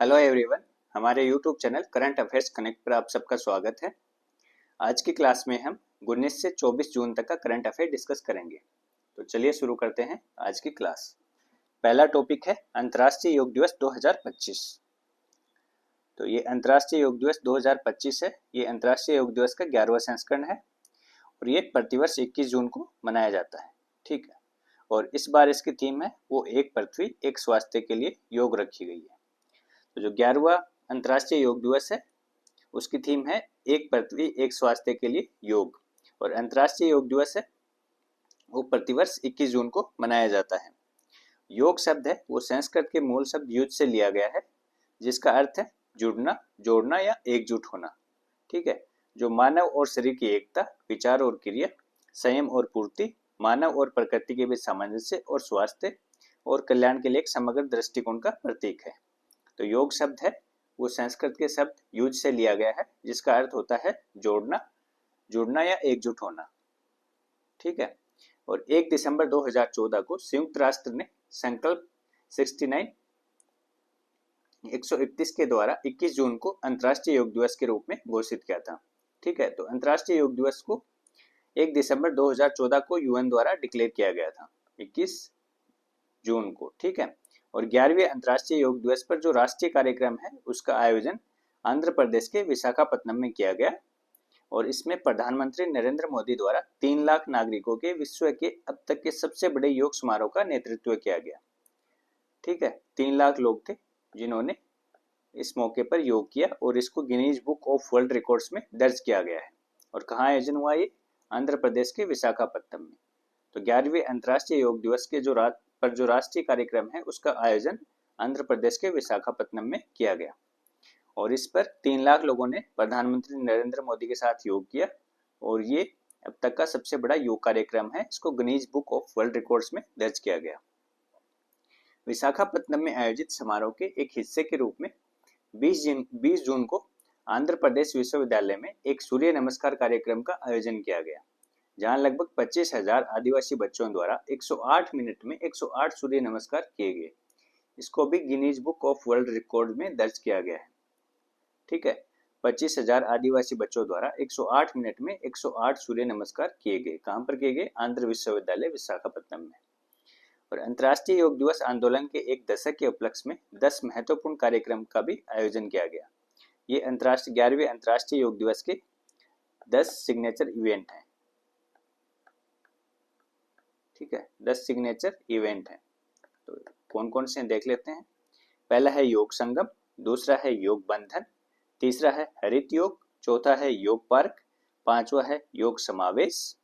Hello everyone, हमारे YouTube channel current affairs connect पर आप सबका स्वागत है। आज की क्लास में हम 19 से 24 जून तक का करंट अफेयर डिस्कस करेंगे। तो चलिए शुरू करते हैं आज की क्लास। पहला टॉपिक है अंतर्राष्ट्रीय योग दिवस 2025। तो ये अंतर्राष्ट्रीय योग दिवस 2025 है। ये अंतर्राष्ट्रीय योग दिवस का 11वां संस्करण है और ये प्रतिवर्ष 21 जून को मनाया जाता है। ठीक है, और इस बार इसकी थीम है वो एक पृथ्वी एक स्वास्थ्य के लिए योग रखी गई है। तो जो 11वां अंतर्राष्ट्रीय योग दिवस है उसकी थीम है एक पृथ्वी एक स्वास्थ्य के लिए योग, और अंतर्राष्ट्रीय योग दिवस है वो प्रतिवर्ष 21 जून को मनाया जाता है। योग शब्द है वो संस्कृत के मूल शब्द युज से लिया गया है, जिसका अर्थ है जुड़ना, जोड़ना या एकजुट होना। ठीक है, जो मानव और शरीर की एकता, विचार और क्रिया, संयम और पूर्ति, मानव और प्रकृति के बीच सामंजस्य और स्वास्थ्य और कल्याण के लिए एक समग्र दृष्टिकोण का प्रतीक है। तो योग शब्द है वो संस्कृत के शब्द युज से लिया गया है, जिसका अर्थ होता है जोड़ना, जुड़ना या एकजुट होना। ठीक है, और 1 दिसंबर 2014 को संयुक्त राष्ट्र ने संकल्प 69 131 के द्वारा 21 जून को अंतर्राष्ट्रीय योग दिवस के रूप में घोषित किया था। ठीक है, तो अंतर्राष्ट्रीय योग दिवस को 1 दिसंबर 2014 को यूएन द्वारा डिक्लेयर किया गया था 21 जून को। ठीक है, और 11वें अंतर्राष्ट्रीय योग दिवस पर जो राष्ट्रीय कार्यक्रम है उसका आयोजन आंध्र प्रदेश के विशाखापत्तनम में किया गया, और इसमें प्रधानमंत्री नरेंद्र मोदी द्वारा 3 लाख नागरिकों के विश्व के अब तक के सबसे बड़े योग समारोह का नेतृत्व किया गया। ठीक है, 3 लाख लोग थे जिन्होंने इस मौके पर योग किया, और इसको Guinness book of world records में दर्ज किया गया है। और कहाँ आयोजन हुआ ये? आंध्र प्रदेश के विशाखापत्तनम में। तो 11वें अंतर्राष्ट्रीय योग दिवस के जो राष्ट्रीय कार्यक्रम है उसका आयोजन आंध्र प्रदेश के विशाखापत्तनम में किया गया, और इस पर 3 लाख लोगों ने प्रधानमंत्री नरेंद्र मोदी के साथ योग किया, और ये अब तक का सबसे बड़ा योग कार्यक्रम है। इसको Guinness book of world records में दर्ज किया गया। विशाखापत्तनम में आयोजित समारोह के एक हिस्से के रूप में 20 जून को आंध्र प्रदेश विश्वविद्यालय में एक सूर्य नमस्कार कार्यक्रम का आयोजन किया गया, जहां लगभग 25,000 आदिवासी बच्चों द्वारा 108 मिनट में 108 सूर्य नमस्कार किए गए। इसको भी Guinness book of world record में दर्ज किया गया है। ठीक है, 25,000 आदिवासी बच्चों द्वारा 108 मिनट में 108 सूर्य नमस्कार किए गए। कहां पर किए गए? आंध्र विश्वविद्यालय विशाखापत्तनम में। और अंतर्राष्ट्रीय योग दिवस आंदोलन के एक दशक के उपलक्ष्य में 10 महत्वपूर्ण कार्यक्रम का भी आयोजन किया गया। ये 11वें अंतर्राष्ट्रीय योग दिवस के 10 सिग्नेचर इवेंट हैं। ठीक है, 10 सिग्नेचर इवेंट हैं। तो कौन कौन से देख लेते हैं। पहला है योग संगम, दूसरा है योग बंधन, तीसरा है हरित योग, चौथा है योग पार्क, पांचवा है योग समावेश,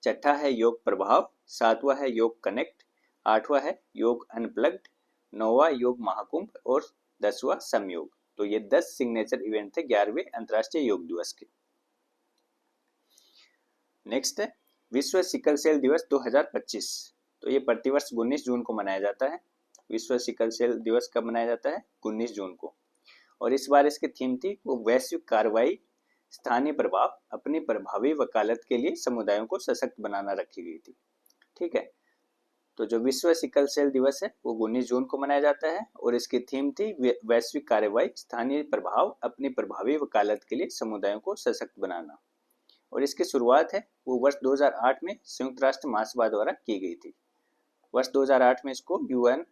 छठा है योग प्रभाव, सातवां है योग कनेक्ट, आठवां है योग अनप्लग्ड, नौवां योग महाकुंभ और 10वां समयोग। तो ये 10 सिग्नेचर इवेंट थे 11वें अंतर्राष्ट्रीय योग दिवस के। नेक्स्ट है विश्व सिकल सेल दिवस 2025। तो ये प्रतिवर्ष 19 जून को मनाया जाता है। विश्व सिकल सेल दिवस कब मनाया जाता है? 19 जून को। और इस बार इसकी थीम थी वो वैश्विक कार्रवाई, स्थानीय प्रभाव, अपनी प्रभावी वकालत के लिए समुदायों को सशक्त बनाना रखी गई थी। ठीक है, तो जो विश्व सिकल सेल दिवस है वो 19 जून को मनाया जाता है, और इसकी थीम थी वैश्विक कार्रवाई, स्थानीय प्रभाव, अपनी प्रभावी वकालत के लिए समुदायों को सशक्त बनाना। और इसकी शुरुआत है वो वर्ष 2008 में संयुक्त राष्ट्र महासभा द्वारा की गई थी। वर्ष 2008 में इसको यूएन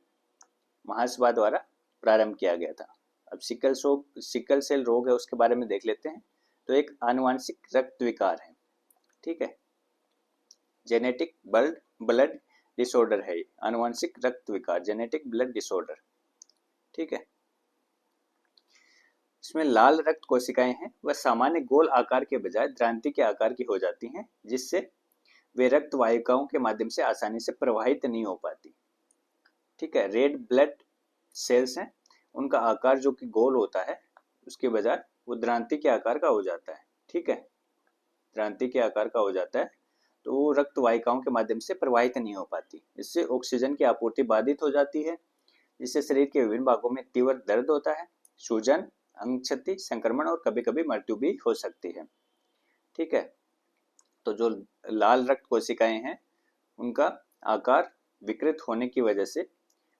महासभा द्वारा प्रारंभ किया गया था। अब सिकल सेल रोग है उसके बारे में देख लेते हैं। तो एक आनुवांशिक रक्त विकार है। ठीक है, जेनेटिक ब्लड डिसऑर्डर है, आनुवांशिक रक्त विकार, जेनेटिक ब्लड डिसऑर्डर। ठीक है, इसमें लाल रक्त कोशिकाएं हैं वह सामान्य गोल आकार के बजाय द्रांति के आकार की हो जाती हैं, जिससे वे रक्त वाहिकाओं के माध्यम से आसानी से प्रवाहित नहीं हो पाती। ठीक है, रेड ब्लड सेल्स हैं, उनका आकार जो कि गोल होता है उसके बजाय वो द्रांति के आकार का हो जाता है। ठीक है, द्रांति के आकार का हो जाता है, तो वो रक्त वाहिकाओं के माध्यम से प्रवाहित नहीं हो पाती। इससे ऑक्सीजन की आपूर्ति बाधित हो जाती है, जिससे शरीर के विभिन्न भागों में तीव्र दर्द होता है, सूजन, अंग क्षति, संक्रमण और कभी कभी मृत्यु भी हो सकती है। ठीक है, तो जो लाल रक्त कोशिकाएं हैं उनका आकार विकृत होने की वजह से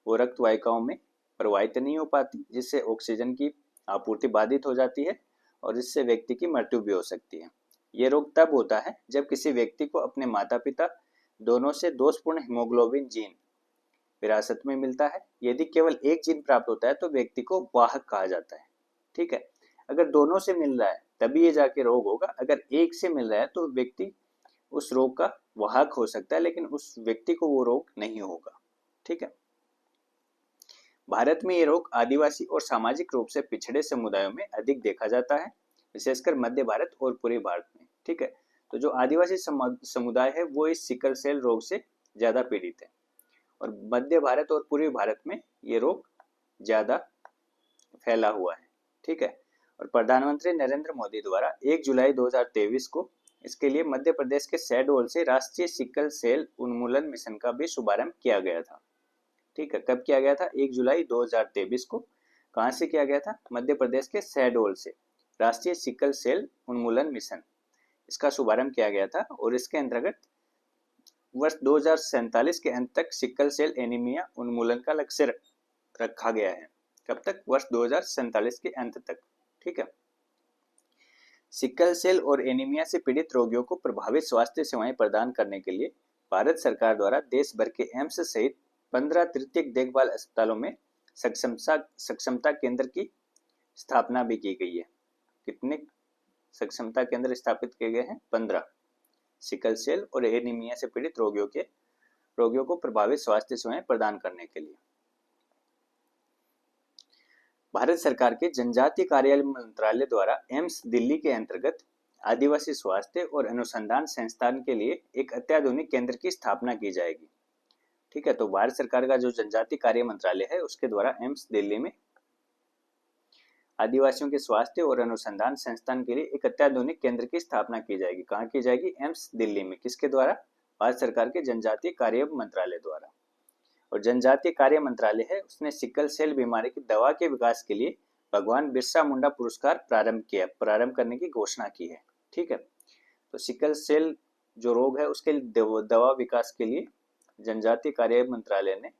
वो रक्त वाहिकाओं में प्रवाहित नहीं हो पाती, जिससे ऑक्सीजन की आपूर्ति बाधित हो जाती है और इससे व्यक्ति की मृत्यु भी हो सकती है। ये रोग तब होता है जब किसी व्यक्ति को अपने माता पिता दोनों से दोषपूर्ण हीमोग्लोबिन जीन विरासत में मिलता है। यदि केवल एक जीन प्राप्त होता है तो व्यक्ति को वाहक कहा जाता है। ठीक है, अगर दोनों से मिल रहा है तभी ये जाके रोग होगा। अगर एक से मिल रहा है तो व्यक्ति उस रोग का वाहक हो सकता है, लेकिन उस व्यक्ति को वो रोग नहीं होगा। ठीक है, भारत में ये रोग आदिवासी और सामाजिक रूप से पिछड़े समुदायों में अधिक देखा जाता है, विशेषकर मध्य भारत और पूर्वी भारत में। ठीक है, तो जो आदिवासी समुदाय है वो इस सिकल सेल रोग से ज्यादा पीड़ित है और मध्य भारत और पूर्वी भारत में ये रोग ज्यादा फैला हुआ है। ठीक है, और प्रधानमंत्री नरेंद्र मोदी द्वारा 1 जुलाई 2023 को इसके लिए मध्य प्रदेश के शहडोल से राष्ट्रीय सिकल सेल उन्मूलन मिशन का भी शुभारंभ किया गया था। ठीक है, कब किया गया था? 1 जुलाई 2023 को। कहां से किया गया था? मध्य प्रदेश के शहडोल से राष्ट्रीय सिकल सेल उन्मूलन मिशन, इसका शुभारंभ किया गया था और इसके अंतर्गत वर्ष 2047 के अंत तक सिकल सेल एनीमिया उन्मूलन का लक्ष्य रखा गया है। कब तक? वर्ष 2047 के अंत तक। ठीक है, सिकल सेल और एनीमिया से पीड़ित रोगियों को प्रभावित स्वास्थ्य सेवाएं प्रदान करने के लिए भारत सरकार द्वारा देश भर के एम्स सहित 15 तृतीयक देखभाल अस्पतालों में सक्षमता केंद्र की स्थापना भी की गई है। कितने सक्षमता केंद्र स्थापित किए गए हैं? 15। सिकल सेल और एनीमिया से पीड़ित रोगियों को प्रभावित स्वास्थ्य सेवाएं प्रदान करने के लिए भारत सरकार के जनजातीय कार्य मंत्रालय द्वारा एम्स दिल्ली के अंतर्गत आदिवासी स्वास्थ्य और अनुसंधान संस्थान के लिए एक अत्याधुनिक केंद्र की स्थापना की जाएगी। ठीक है, तो भारत सरकार का जो जनजातीय कार्य मंत्रालय है उसके द्वारा एम्स दिल्ली में आदिवासियों के स्वास्थ्य और अनुसंधान संस्थान के लिए एक अत्याधुनिक केंद्र की स्थापना की जाएगी। कहाँ की जाएगी? एम्स दिल्ली में। किसके द्वारा? भारत सरकार के जनजातीय कार्य मंत्रालय द्वारा। और जनजातीय कार्य मंत्रालय है उसने सिकल सेल बीमारी की दवा के विकास के लिए भगवान बिरसा मुंडा पुरस्कार प्रारंभ करने की घोषणा की है। ठीक है, तो सिकल सेल जो रोग है उसके दवा विकास के लिए जनजातीय कार्य मंत्रालय ने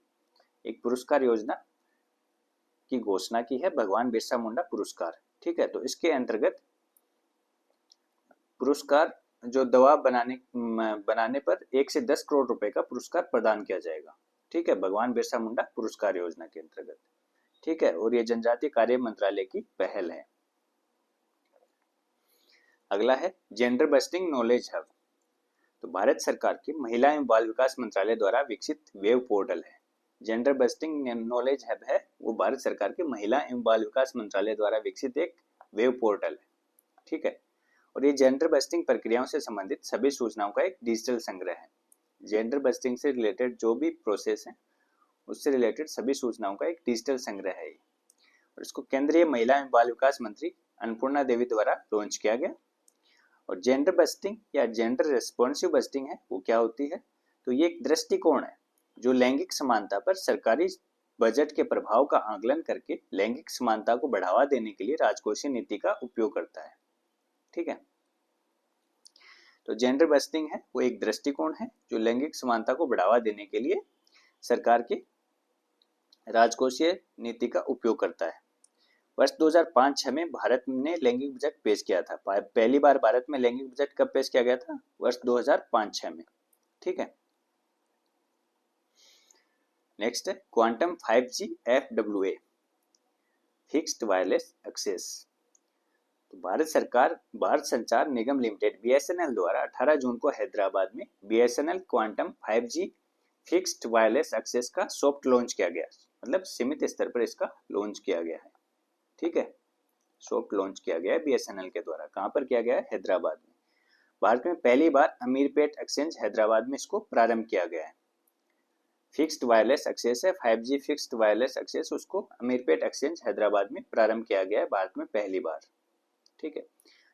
एक पुरस्कार योजना की घोषणा की है, भगवान बिरसा मुंडा पुरस्कार। ठीक है, तो इसके अंतर्गत पुरस्कार जो दवा बनाने पर 1 से 10 करोड़ रुपए का पुरस्कार प्रदान किया जाएगा। ठीक है, भगवान बिरसा मुंडा पुरस्कार योजना के अंतर्गत। ठीक है, और ये जनजातीय कार्य मंत्रालय की पहल है। अगला है जेंडर बस्टिंग नॉलेज हब। तो भारत सरकार के महिला एवं बाल विकास मंत्रालय द्वारा विकसित वेब पोर्टल है। जेंडर बस्टिंग नॉलेज हब है वो भारत सरकार के महिला एवं बाल विकास मंत्रालय द्वारा विकसित एक वेब पोर्टल है। ठीक है, और ये जेंडर बस्टिंग प्रक्रियाओं से संबंधित सभी सूचनाओं का एक डिजिटल संग्रह है। जेंडर बस्टिंग से रिलेटेड जो भी प्रोसेस है उससे रिलेटेड सभी सूचनाओं का एक डिजिटल संग्रह है और इसको केंद्रीय महिला एवं बाल विकास मंत्री अन्नपूर्णा देवी द्वारा लॉन्च किया गया। और जेंडर बस्टिंग या जेंडर रेस्पॉन्सिव बस्टिंग है वो क्या होती है? तो ये एक दृष्टिकोण है जो लैंगिक समानता पर सरकारी बजट के प्रभाव का आकलन करके लैंगिक समानता को बढ़ावा देने के लिए राजकोषीय नीति का उपयोग करता है। ठीक है, तो जेंडर बस्टिंग है वो एक दृष्टिकोण है जो लैंगिक समानता को बढ़ावा देने के लिए सरकार की राजकोषीय नीति का उपयोग करता है। वर्ष 2005-06 में भारत ने लैंगिक बजट पेश किया था। पहली बार भारत में लैंगिक बजट कब पेश किया गया था? वर्ष 2005-06 में। ठीक है, नेक्स्ट है quantum 5G FWA fixed wireless access. तो भारत संचार निगम लिमिटेड BSNL द्वारा 18 जून को हैदराबाद में BSNL quantum 5G fixed wireless access का सॉफ्ट लॉन्च किया गया, मतलब सीमित स्तर पर इसका लॉन्च किया गया है। ठीक है, सॉफ्ट लॉन्च किया गया है BSNL के द्वारा। कहां पर किया गया है? हैदराबाद में। भारत में पहली बार अमीरपेट एक्सचेंज हैदराबाद में इसको प्रारंभ किया गया है। फिक्स्ड वायरलेस एक्सेस है 5G फिक्स्ड वायरलेस एक्सेस, उसको अमीरपेट एक्सचेंज हैदराबाद में प्रारंभ किया गया है भारत में पहली बार। ठीक है,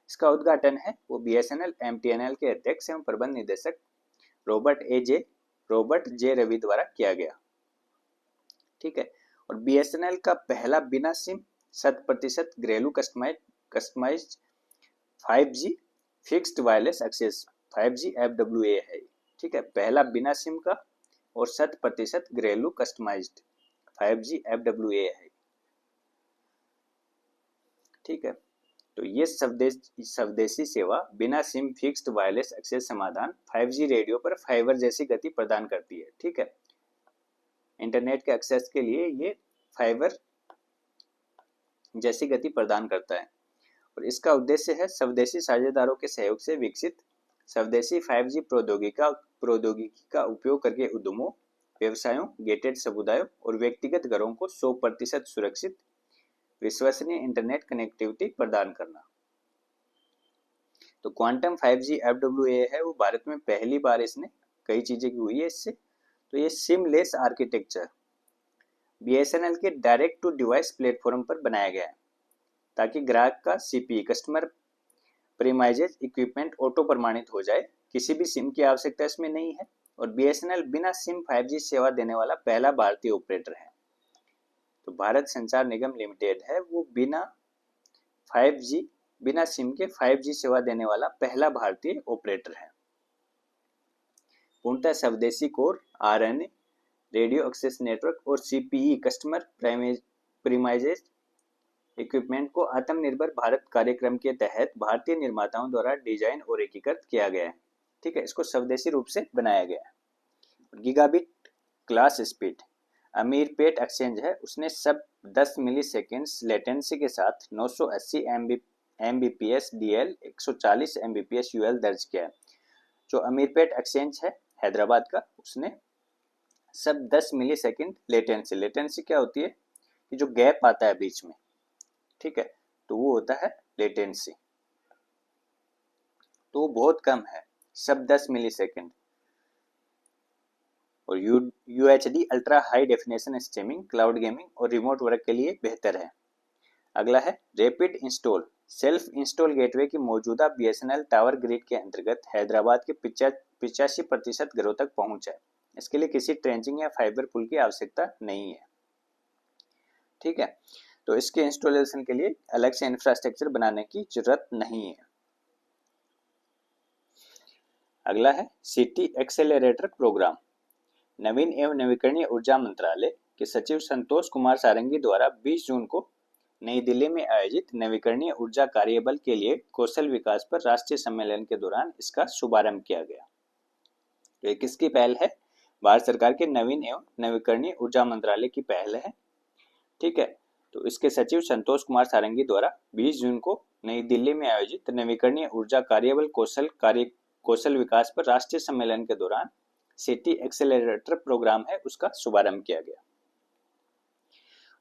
इसका उद्घाटन है वो BSNL MTNL के अध्यक्ष एवं प्रबंध निदेशक रॉबर्ट जे रवि द्वारा किया गया। ठीक है, और BSNL का पहला बिना सिम 100% घरेलू customized 5G fixed wireless access 5G FWA है। ठीक है, पहला बिना सिम का और 100% घरेलू कस्टमाइज्ड 5G FWA है। ठीक है, तो ये स्वदेशी सेवा बिना सिम फिक्स्ड वायरलेस एक्सेस समाधान 5G रेडियो पर फाइबर जैसी गति प्रदान करती है। ठीक है, इंटरनेट के एक्सेस के लिए ये फाइबर जैसी गति प्रदान करता है और इसका उद्देश्य है स्वदेशी साझेदारों के सहयोग से विकसित स्वदेशी 5G प्रौद्योगिकी का उपयोग करके उद्यमों, व्यवसायों, गेटेड समुदायों और व्यक्तिगत घरों को 100% सुरक्षित विश्वसनीय इंटरनेट कनेक्टिविटी प्रदान करना। तो क्वांटम 5G FWA है वो भारत में पहली बार इसने कई चीजें की हुई है इससे। तो ये सिमलेस आर्किटेक्चर BSNL के डायरेक्ट टू डिवाइस प्लेटफॉर्म पर बनाया गया है ताकि ग्राहक का CPE customer premises equipment auto प्रमाणित हो जाए। किसी भी सिम की आवश्यकता इसमें नहीं है और BSNL बिना सिम 5G सेवा देने वाला पहला भारतीय ऑपरेटर है। तो भारत संचार निगम लिमिटेड है वो बिना सिम के 5G सेवा देने वाला पहला भारतीय ऑपरेटर है। पूर्णतः स्वदेशी core, RNA, radio access network और CPE कस्टमर प्रीमाइजेज इक्विपमेंट को आत्मनिर्भर भारत कार्यक्रम के तहत भारतीय निर्माताओं द्वारा डिजाइन और एकीकृत किया गया है। ठीक है, इसको स्वदेशी रूप से बनाया गया है। Gigabit class speed Ameerpet exchange है उसने सब 10 मिली सेकेंड्स लेटेंसी के साथ 980 Mbps DL 140 Mbps UL दर्ज किया है। जो अमीरपेट एक्सचेंज है हैदराबाद का उसने सब 10 मिली सेकेंड लेटेंसी क्या होती है कि जो गैप आता है बीच में, ठीक है, तो वो होता है लेटेंसी। तो वो बहुत कम है, सब 10 मिली सेकेंड। और UHD ultra high definition streaming, cloud gaming और रिमोट वर्क के लिए बेहतर है। अगला है rapid install self install gateway की मौजूदा BSNL टावर ग्रिड के अंतर्गत हैदराबाद के 85% घरों तक पहुंच है। इसके लिए किसी ट्रेंचिंग या फाइबर पुल की आवश्यकता नहीं है। ठीक है, तो इसके इंस्टॉलेशन के लिए अलग से इंफ्रास्ट्रक्चर बनाने की जरूरत नहीं है। अगला है सिटी एक्सेलरेटर प्रोग्राम। नवीन एवं नवीकरणीय ऊर्जा मंत्रालय के सचिव संतोष कुमार सारंगी द्वारा 20 जून को नई दिल्ली में आयोजित नवीकरणीय ऊर्जा कार्यबल के लिए कौशल विकास पर राष्ट्रीय सम्मेलन के दौरान इसका शुभारंभ किया गया। तो किसकी पहल है? भारत सरकार के नवीन एवं नवीकरणीय ऊर्जा मंत्रालय की पहल है। ठीक है, तो इसके सचिव संतोष कुमार सारंगी द्वारा 20 जून को नई दिल्ली में आयोजित नवीकरणीय ऊर्जा कार्यबल कौशल विकास पर राष्ट्रीय सम्मेलन के दौरान सिटी एक्सेलरेटर प्रोग्राम है उसका शुभारंभ किया गया।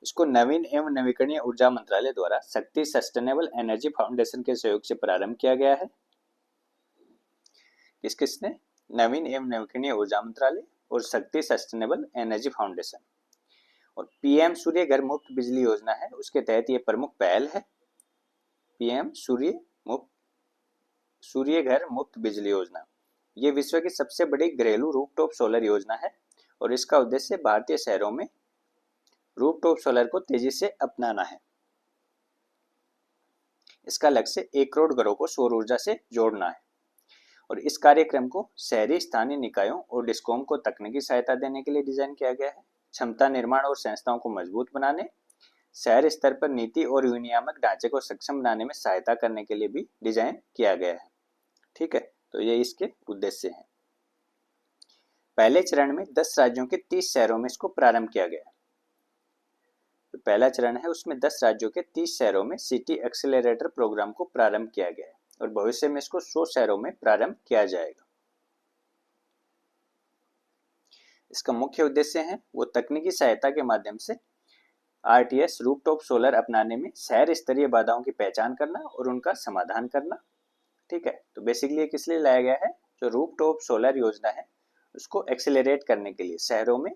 इसको नवीन एवं नवीकरणीय ऊर्जा मंत्रालय द्वारा शक्ति सस्टेनेबल एनर्जी फाउंडेशन के सहयोग से प्रारंभ किया गया है। किसने? नवीन एवं नवीकरणीय ऊर्जा मंत्रालय और शक्ति सस्टेनेबल एनर्जी फाउंडेशन। और PM सूर्य घर मुफ्त बिजली योजना है उसके तहत ये प्रमुख पहल है। PM सूर्य घर मुफ्त बिजली योजना ये विश्व की सबसे बड़ी घरेलू रूफटॉप सोलर योजना है और इसका उद्देश्य भारतीय शहरों में रूफटॉप सोलर को तेजी से अपनाना है। इसका लक्ष्य 1 करोड़ घरों को सौर ऊर्जा से जोड़ना है और इस कार्यक्रम को शहरी स्थानीय निकायों और डिस्कॉम को तकनीकी सहायता देने के लिए डिजाइन किया गया है। क्षमता निर्माण और संस्थाओं को मजबूत बनाने, शहर स्तर पर नीति और विनियामक ढांचे को सक्षम बनाने में सहायता करने के लिए भी डिजाइन किया गया है। ठीक है, तो ये इसके उद्देश्य हैं। पहले चरण में 10 राज्यों के 30 शहरों में इसको प्रारंभ किया गया। तो पहला चरण है उसमें 10 राज्यों के 30 शहरों में सिटी एक्सेलरेटर प्रोग्राम को प्रारंभ किया गया है और भविष्य में इसको 100 शहरों में प्रारंभ किया जाएगा। इसका मुख्य उद्देश्य है वो तकनीकी सहायता के माध्यम से RTS रूफटॉप सोलर अपनाने में शहर स्तरीय बाधाओं की पहचान करना और उनका समाधान करना। ठीक है, तो बेसिकली किस लिए लाया गया है? जो रूफटॉप सोलर योजना है उसको एक्सेलरेट करने के लिए शहरों में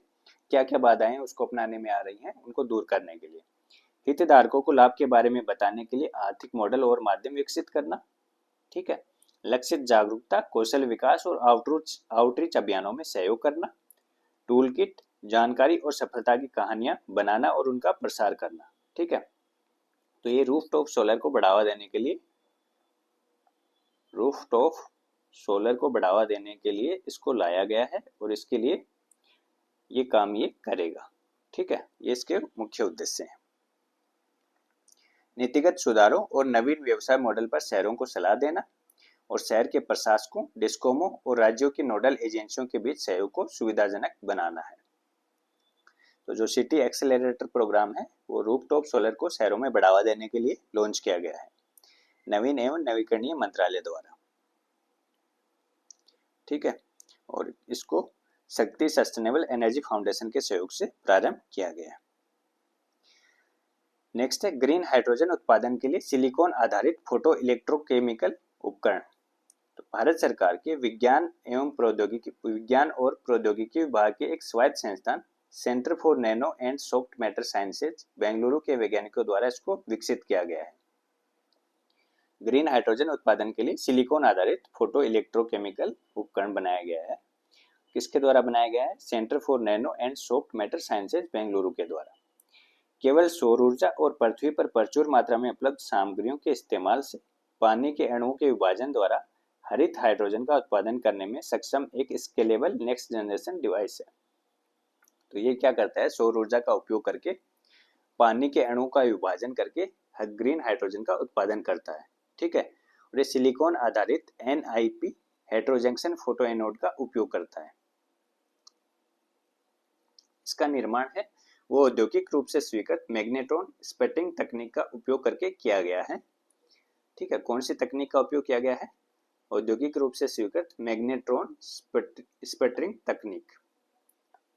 क्या क्या बाधाएं उसको अपनाने में आ रही हैं उनको दूर करने के लिए, हितधारकों को लाभ के बारे में बताने के लिए आर्थिक मॉडल और माध्यम विकसित करना। ठीक है, लक्षित जागरूकता, कौशल विकास और आउटरीच अभियानों में सहयोग करना, टूल किट, जानकारी और सफलता की कहानियां बनाना और उनका प्रसार करना। ठीक है, तो ये रूफटॉप सोलर को बढ़ावा देने के लिए इसको लाया गया है और इसके लिए ये काम ये करेगा। ठीक है, ये इसके मुख्य उद्देश्य हैं। नीतिगत सुधारों और नवीन व्यवसाय मॉडल पर शहरों को सलाह देना और शहर के प्रशासकों, डिस्कोमों और राज्यों की नोडल एजेंसियों के बीच सहयोग को सुविधाजनक बनाना है। तो जो सिटी एक्सेलरेटर प्रोग्राम है वो रूफटॉप सोलर को शहरों में बढ़ावा देने के लिए लॉन्च किया गया है, नवीन एवं नवीकरणीय मंत्रालय द्वारा। ठीक है, और इसको शक्ति सस्टेनेबल एनर्जी फाउंडेशन के सहयोग से प्रारंभ किया गया है। नेक्स्ट है ग्रीन हाइड्रोजन उत्पादन के लिए सिलिकॉन आधारित फोटो इलेक्ट्रोकेमिकल उपकरण। तो भारत सरकार के विज्ञान और प्रौद्योगिकी विभाग के एक स्वायत्त संस्थान centre for nano and soft matter sciences Bengaluru के वैज्ञानिकों द्वारा इसको विकसित किया गया है। ग्रीन हाइड्रोजन उत्पादन के लिए सिलिकॉन आधारित फोटो इलेक्ट्रोकेमिकल उपकरण बनाया गया है। किसके द्वारा बनाया गया है? Centre for nano and soft matter sciences Bengaluru के द्वारा। केवल सौर ऊर्जा और पृथ्वी पर प्रचुर मात्रा में उपलब्ध सामग्रियों के इस्तेमाल से पानी के अणुओं के विभाजन द्वारा हरित हाइड्रोजन का उत्पादन करने में सक्षम एक स्केलेबल नेक्स्ट जनरेशन डिवाइस है। तो ये क्या करता है? सौर ऊर्जा का उपयोग करके पानी के अणुओं का विभाजन करके ग्रीन हाइड्रोजन का उत्पादन करता है। ठीक है, और ये सिलिकॉन आधारित NIP हेटेरोजंक्शन फोटो एनोड का उपयोग करता है। इसका निर्माण है वो औद्योगिक रूप से स्वीकृत मैग्नेट्रॉन स्पटरिंग तकनीक का उपयोग करके किया गया है। ठीक है, कौन सी तकनीक का उपयोग किया गया है? औद्योगिक रूप से स्वीकृत मैग्नेट्रॉन स्पटरिंग तकनीक,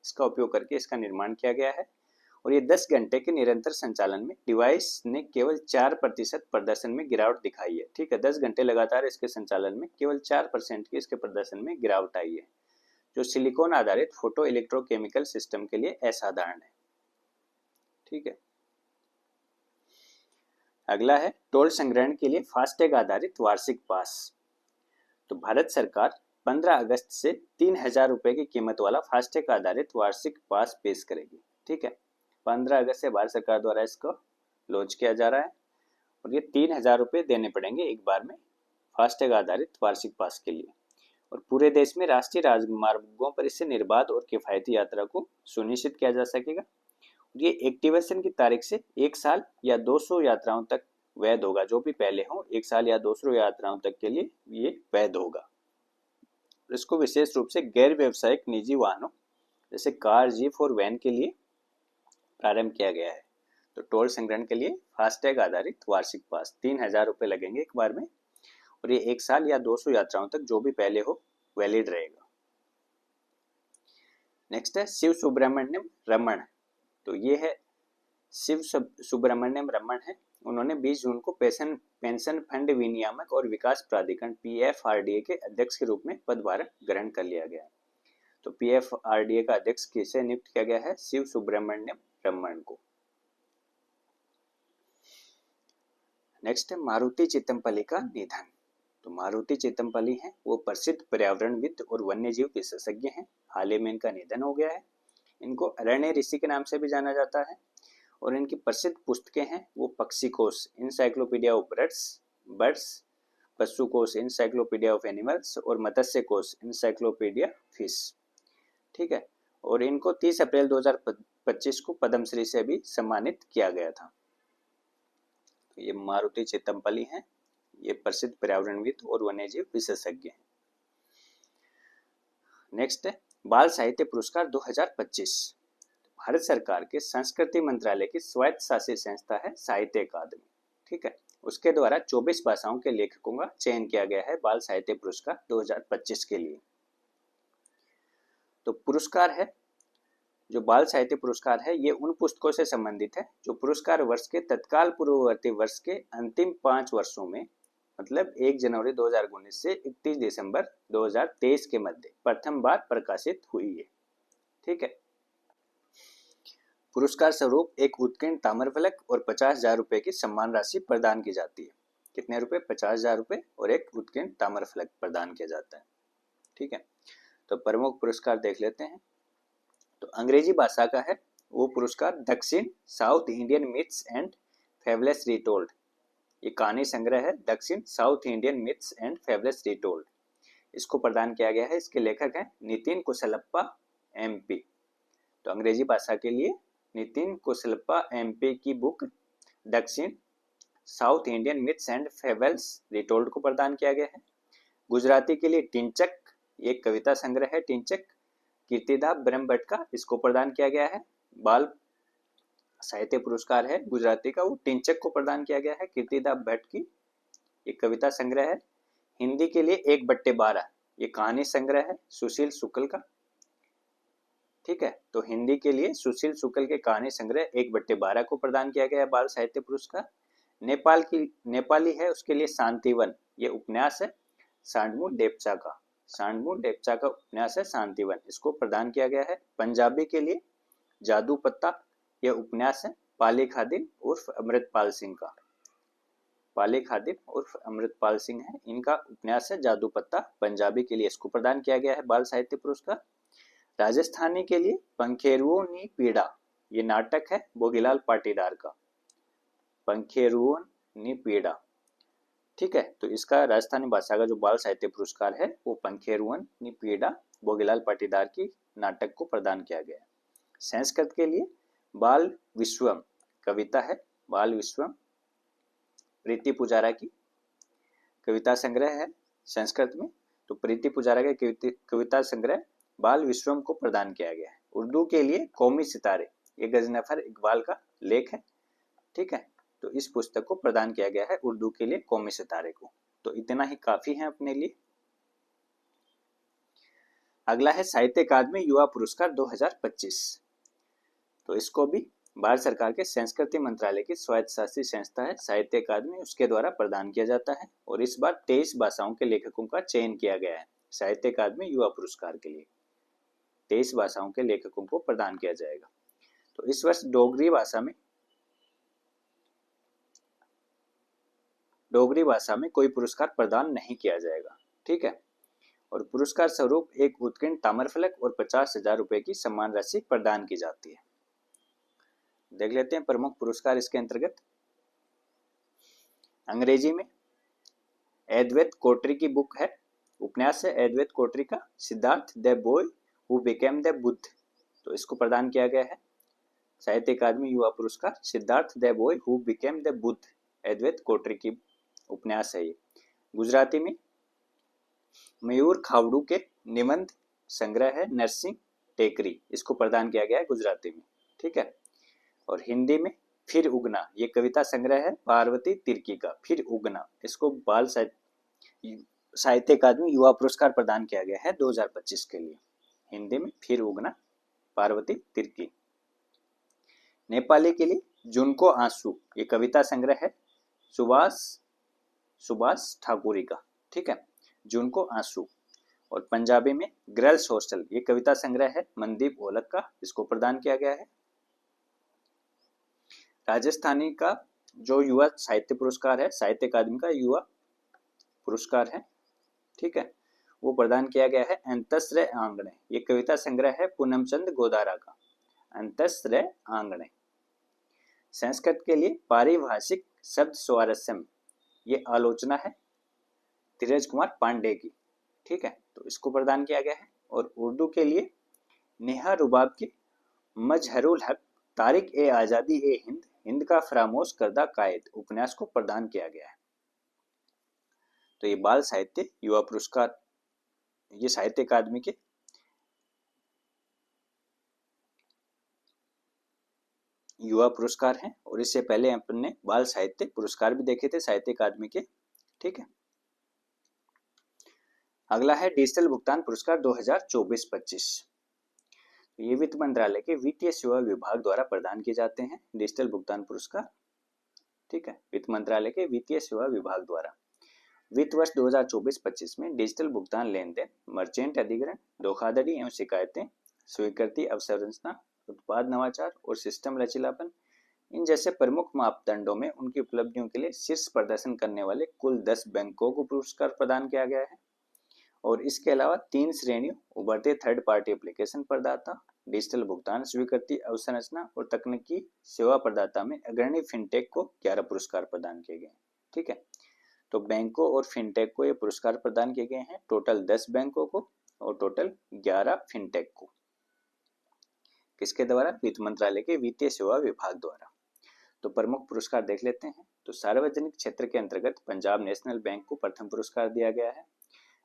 इसका उपयोग करके इसका निर्माण किया गया है। और ये 10 घंटे के निरंतर संचालन में डिवाइस ने केवल 4% प्रदर्शन में गिरावट दिखाई है। ठीक है, 10 घंटे लगातार इसके संचालन में केवल 4% की इसके प्रदर्शन में गिरावट आई है, जो सिलिकॉन आधारित फोटो इलेक्ट्रोकेमिकल सिस्टम के लिए असाधारण है। ठीक है, अगला है टोल संग्रहण के लिए फास्टैग आधारित वार्षिक पास। तो भारत सरकार 15 अगस्त से 3,000 रुपए की कीमत वाला फास्टैग आधारित वार्षिक पास पेश करेगी। ठीक है, 15 अगस्त से भारत सरकार द्वारा इसको लॉन्च किया जा रहा है और ये 3,000 रुपए देने पड़ेंगे एक बार में फास्टैग आधारित वार्षिक पास के लिए। और पूरे देश में राष्ट्रीय राजमार्गों पर इससे निर्बाध और किफायती यात्रा को सुनिश्चित किया जा सकेगा। ये एक्टिवेशन की तारीख से 1 साल या 200 यात्राओं तक वैध होगा। जो भी पहले हो 1 साल या 200 यात्राओं तक के लिए ये वैध होगा। इसको विशेष रूप से गैर व्यवसायिक निजी वाहनों जैसे कार, जीप और वैन के लिए प्रारंभ किया गया है। तो टोल संग्रहण के लिए फास्टैग आधारित वार्षिक पास 3,000 रुपए लगेंगे एक बार में और ये 1 साल या 200 यात्राओं तक जो भी पहले हो वैलिड रहेगा। नेक्स्ट है शिव सुब्रमण्यम रमन। तो ये है शिव सुब्रमण्यम रमन है। उन्होंने 20 जून को पेंशन फंड विनियामक और विकास प्राधिकरण PFRDA के अध्यक्ष के रूप में पदभार ग्रहण कर लिया गया है। तो PFRDA का अध्यक्ष किसे नियुक्त किया गया है? शिव सुब्रमण्यम रमन को। नेक्स्ट है मारुति चितमपल्ली का निधन। तो मारुति चितमपल्ली है वो प्रसिद्ध पर्यावरणविद और वन्यजीव विशेषज्ञ हैं। हाल ही में इनका निधन हो गया है। इनको अरण्य ऋषि के नाम से भी जाना जाता है और इनकी प्रसिद्ध पुस्तकें हैं वो पक्षी कोश इंसाइक्लोपीडिया ऑफ बर्ड्स, पशु कोश इंसाइक्लोपीडिया ऑफ एनिमल्स और मत्स्य कोश इंसाइक्लोपीडिया फिश। ठीक है, और इनको 30 अप्रैल 2025 को पद्मश्री से भी सम्मानित किया गया था। तो ये मारुति चितमपल्ली हैं, ये प्रसिद्ध पर्यावरणविद और वन्यजीव विशेषज्ञ हैं। नेक्स्ट है बाल साहित्य पुरस्कार 2025। भारत सरकार के संस्कृति मंत्रालय की स्वायत्त शासित संस्था है साहित्य अकादमी। ठीक है, उसके द्वारा 24 भाषाओं के लेखकों का चयन किया गया है बाल साहित्य पुरस्कार 2025 के लिए। तो पुरस्कार है जो बाल साहित्य पुरस्कार है ये उन पुस्तकों से संबंधित है जो पुरस्कार वर्ष के तत्काल पूर्ववर्ती वर्ष के अंतिम 5 वर्षों में मतलब 1 जनवरी 2019 से 31 दिसंबर 2023 के मध्य प्रथम बार प्रकाशित हुई है। ठीक है, पुरस्कार स्वरूप एक उत्कीर्ण ताम्रफलक और 50,000 रुपए की सम्मान राशि प्रदान की जाती है। कितने रुपए? 50,000 रुपए और एक उत्कीर्ण ताम्रफलक प्रदान किया जाता है। ठीक है, तो प्रमुख पुरस्कार देख लेते हैं। तो अंग्रेजी भाषा का है वो पुरस्कार दक्षिण south Indian myths and fables retold. ये कहानी संग्रह है दक्षिण south Indian myths and fables retold. इसको प्रदान किया गया है। इसके लेखक हैं नितिन कुशलप्पा MP। तो अंग्रेजी भाषा के लिए नितिन कुशलप्पा एमपी की बुक दक्षिण south Indian myths and fables retold को प्रदान किया गया है। गुजराती के लिए टिंचक, एक कविता संग्रह है टिंचक, कीर्तिदा ब्रह्मभट्ट का, इसको प्रदान किया गया है। बाल साहित्य पुरस्कार है गुजराती का, वो टिंचक को प्रदान किया गया है। कीर्तिदा भट्ट की एक कविता संग्रह है। हिंदी के लिए 1/12, ये कहानी संग्रह है सुशील शुक्ल का। ठीक है, तो हिंदी के लिए सुशील शुक्ल के कहानी संग्रह 1/12 को प्रदान किया गया है बाल साहित्य पुरस्कार। नेपाली है उसके लिए शांतिवन, ये उपन्यास है सांडमू डेप्चा का उपन्यास है शांतिवन, इसको प्रदान किया गया है। पंजाबी के लिए जादू पत्ता, यह उपन्यास है पाली खादिम उर्फ अमृतपाल सिंह का। पाली खादिम उर्फ अमृतपाल सिंह है, इनका उपन्यास है जादू पत्ता, पंजाबी के लिए इसको प्रदान किया गया है बाल साहित्य पुरस्कार। राजस्थानी के लिए पंखेरुओं नी पीड़ा, ये नाटक है भोगीलाल पाटीदार का, पंखेरुओं नी पीड़ा। ठीक है, तो इसका राजस्थानी भाषा का जो बाल साहित्य पुरस्कार है वो पंखेरुवन नी पीड़ा भोगीलाल पाटीदार की नाटक को प्रदान किया गया है। संस्कृत के लिए बाल विश्वम कविता है, बाल विश्वम प्रीति पुजारा की कविता संग्रह है संस्कृत में, तो प्रीति पुजारा के कविता संग्रह बाल विश्वम को प्रदान किया गया है। उर्दू के लिए कौमी सितारे, ये गजनफर इकबाल का लेख है। ठीक है, तो इस पुस्तक को प्रदान किया गया है उर्दू के लिए कौमी सितारे को। तो इतना ही काफी है अपने लिए। अगला है साहित्य अकादमी युवा पुरस्कार 2025, तो इसको भी भारत सरकार के संस्कृति मंत्रालय की स्वायत्त शासी संस्था है साहित्य अकादमी, उसके द्वारा प्रदान किया जाता है। और इस बार 23 भाषाओं के लेखकों का चयन किया गया है साहित्य अकादमी युवा पुरस्कार के लिए। 23 भाषाओं के लेखकों को प्रदान किया जाएगा। तो इस वर्ष डोगरी भाषा में कोई पुरस्कार प्रदान नहीं किया जाएगा। ठीक है, और पुरस्कार स्वरूप एक उत्कीर्ण ताम्रफलक और 50,000 रुपए की सम्मान राशि प्रदान की जाती है। देख लेते हैं प्रमुख पुरस्कार इसके अंतर्गत। अंग्रेजी में एडवेट कोटरी की बुक है, उपन्यास है एडवेट कोटरी का Siddharth the boy who became the Buddha, तो इसको प्रदान किया गया है साहित्य Akademi Yuva Puraskar Siddhartha the boy who became the Buddha, एडवेट कोटरी की उपन्यास है ये। गुजराती में मयूर खावड़ू के निबंध संग्रह है नरसिंह टेकरी, इसको प्रदान किया गया है गुजराती में। ठीक है, और हिंदी में फिर उगना, ये कविता संग्रह है पार्वती तिर्की का फिर उगना, इसको बाल साहित्य अकादमी युवा पुरस्कार प्रदान किया गया है 2025 के लिए। हिंदी में फिर उगना पार्वती तिर्की। नेपाली के लिए जुनको आंसू, ये कविता संग्रह है सुभाष ठाकुरी का। ठीक है, जुनको आंसू। और पंजाबी में गर्ल्स हॉस्टल, ये कविता संग्रह है मनदीप ओलक का, इसको प्रदान किया गया है। राजस्थानी का जो युवा साहित्य पुरस्कार है साहित्य अकादमी का युवा पुरस्कार है, ठीक है, वो प्रदान किया गया है अंतस्रय आंगणे, ये कविता संग्रह है पूनमचंद गोदारा का, अंतस्रय आंगणे। संस्कृत के लिए पारिभाषिक शब्द स्वारस्यम, ये आलोचना है धीरज कुमार पांडे की। ठीक है, तो इसको प्रदान किया गया है। और उर्दू के लिए नेहा रुबाब की मजहरुल हक तारिक ए आजादी ए हिंद, हिंद का फरामोश करदा कायद, उपन्यास को प्रदान किया गया है। तो ये बाल साहित्य युवा पुरस्कार, ये साहित्य अकादमी के युवा पुरस्कार हैं। और इससे पहले अपन ने बाल साहित्य पुरस्कार भी देखे थे साहित्य अकादमी के। ठीक है, अगला है डिजिटल भुगतान पुरस्कार 2024-25। ये वित्त मंत्रालय के वित्तीय सेवा विभाग द्वारा प्रदान किए जाते हैं डिजिटल भुगतान पुरस्कार। ठीक है, वित्त मंत्रालय के वित्तीय सेवा विभाग द्वारा वित्त वर्ष 2024-25 में डिजिटल भुगतान लेन देन, मर्चेंट अधिग्रहण, धोखाधड़ी एवं शिकायतें, स्वीकृति अवसंरचना, उत्पाद नवाचार और सिस्टम लचीलापन, इन जैसे प्रमुख मापदंडों में उनकी उपलब्धियों के लिए शीर्ष प्रदर्शन करने वाले कुल 10 बैंकों को पुरस्कार प्रदान किया गया है। और इसके अलावा 3 श्रेणियों उभरते थर्ड पार्टी एप्लीकेशन प्रदाता, डिजिटल भुगतान स्वीकृति अवसंरचना और तकनीकी सेवा प्रदाता में अग्रणी फिनटेक को 11 पुरस्कार प्रदान किए गए। ठीक है, तो बैंकों और फिनटेक को ये पुरस्कार प्रदान किए गए हैं, टोटल 10 बैंकों को और टोटल 11 फिनटेक को। किसके द्वारा? वित्त मंत्रालय के वित्तीय सेवा विभाग द्वारा। तो प्रमुख पुरस्कार देख लेते हैं। तो सार्वजनिक क्षेत्र के अंतर्गत पंजाब नेशनल बैंक को प्रथम पुरस्कार दिया गया है।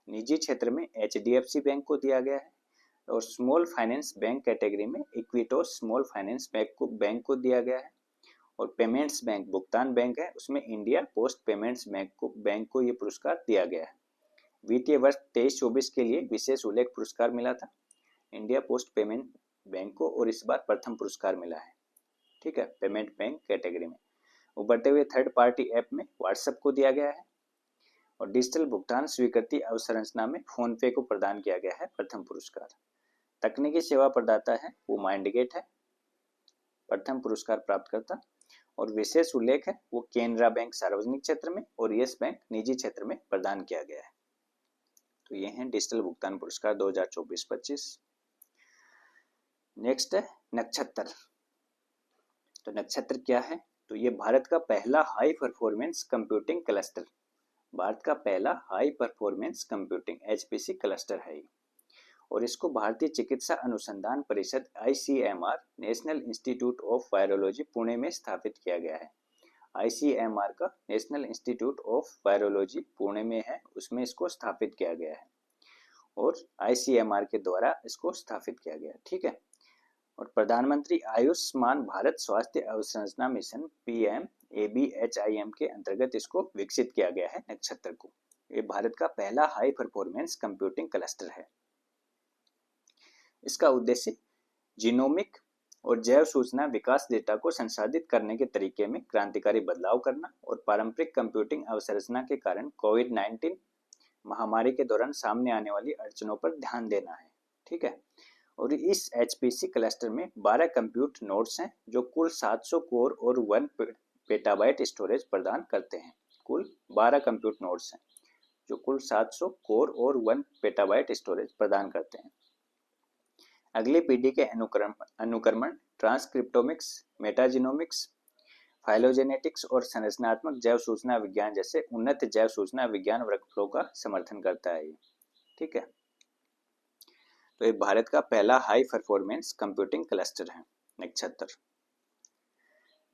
निजी क्षेत्र में HDFC बैंक को दिया गया है और स्मॉल फाइनेंस बैंक कैटेगरी में इक्विटोस स्मॉल फाइनेंस बैंक को दिया गया है। और पेमेंट्स बैंक भुगतान बैंक है, उसमें इंडिया पोस्ट पेमेंट्स बैंक को ये पुरस्कार दिया गया है। वित्तीय वर्ष 23-24 के लिए विशेष उल्लेख पुरस्कार मिला था इंडिया पोस्ट पेमेंट बैंक को और इस बार प्रथम पुरस्कार मिला है। ठीक है, पेमेंट बैंक कैटेगरी में। उभरते हुए थर्ड पार्टी ऐप में व्हाट्सएप को दिया गया है और डिजिटल भुगतान स्वीकृति अवसंरचना में फोन पे को प्रदान किया गया है प्रथम पुरस्कार। तकनीकी सेवा प्रदाता है वो माइंडगेट है, प्रथम पुरस्कार प्राप्त करता। और विशेष उल्लेख है वो केनरा बैंक सार्वजनिक क्षेत्र में और यस बैंक निजी क्षेत्र में प्रदान किया गया है। तो ये हैं डिजिटल भुगतान पुरस्कार 2024-25। नेक्स्ट है नक्षत्र। तो नक्षत्र क्या है? तो ये भारत का पहला high performance computing cluster, Bharat का पहला high performance computing HPC cluster है और इसको भारतीय चिकित्सा अनुसंधान परिषद ICMR national institute of virology Pune में स्थापित किया गया है। ICMR का national institute of virology Pune में है, उसमें इसको स्थापित किया गया है और ICMR के द्वारा इसको स्थापित किया गया है। ठीक है, और प्रधानमंत्री आयुष्मान भारत स्वास्थ्य अवसंरचना मिशन PMABHIM के अंतर्गत इसको विकसित किया गया है नक्षत्र को। ये भारत का पहला हाई परफॉर्मेंस कंप्यूटिंग क्लस्टर है। इसका उद्देश्य जीनोमिक और जैव सूचना विकास डेटा को संसाधित करने के तरीके में क्रांतिकारी बदलाव करना और पारंपरिक कंप्यूटिंग अवसंरचना के कारण कोविड-19 महामारी के दौरान सामने आने वाली अड़चनों पर ध्यान देना है। ठीक है, और इस HPC क्लस्टर में 12 कंप्यूट नोड्स हैं जो कुल 700 कोर और 1 पेटाबाइट स्टोरेज प्रदान करते हैं। कुल 12 कंप्यूट नोड्स हैं जो कुल 700 कोर और 1 पेटाबाइट स्टोरेज प्रदान करते हैं। अगली पीढ़ी के अनुक्रमण ट्रांसक्रिप्टोमिक्स, मेटाजीनोमिक्स, फाइलोजेनेटिक्स और संरचनात्मक जैव सूचना विज्ञान जैसे उन्नत जैव सूचना विज्ञान वर्कफ्लो का समर्थन करता है। ठीक है, तो ये भारत का पहला हाई परफॉर्मेंस कंप्यूटिंग क्लस्टर है नक्षत्र।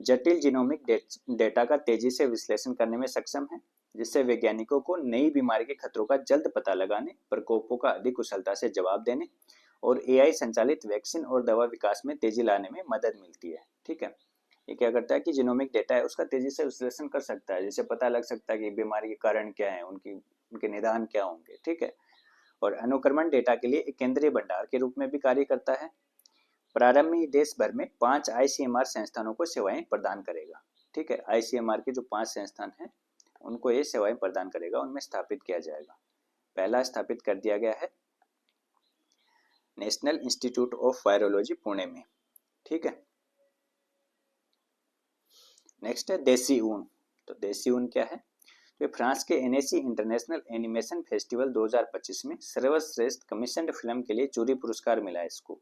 जटिल जीनोमिक डेटा का तेजी से विश्लेषण करने में सक्षम है, जिससे वैज्ञानिकों को नई बीमारी के खतरों का जल्द पता लगाने, प्रकोपों का अधिक कुशलता से जवाब देने और AI संचालित वैक्सीन और दवा विकास में तेजी लाने में मदद मिलती है। ठीक है, ये क्या करता है कि जीनोमिक डेटा है उसका तेजी से विश्लेषण कर सकता है, जिससे पता लग सकता है कि बीमारी के कारण क्या है, उनके निदान क्या होंगे। ठीक है, और अनुक्रमण डेटा के लिए एक केंद्रीय भंडार के रूप में भी कार्य करता है। प्रारंभ में देश भर में 5 ICMR संस्थानों को सेवाएं प्रदान करेगा। ठीक है, ICMR के जो 5 संस्थान हैं उनको ये सेवाएं प्रदान करेगा, उनमें स्थापित किया जाएगा। पहला स्थापित कर दिया गया है national institute of virology Pune में। ठीक है, नेक्स्ट है देसी ऊन। तो देसी ऊन क्या है? तो फ्रांस के NAC इंटरनेशनल एनिमेशन फेस्टिवल 2025 में सर्वश्रेष्ठ कमीशन्ड फिल्म के लिए जूरी पुरस्कार मिला है इसको।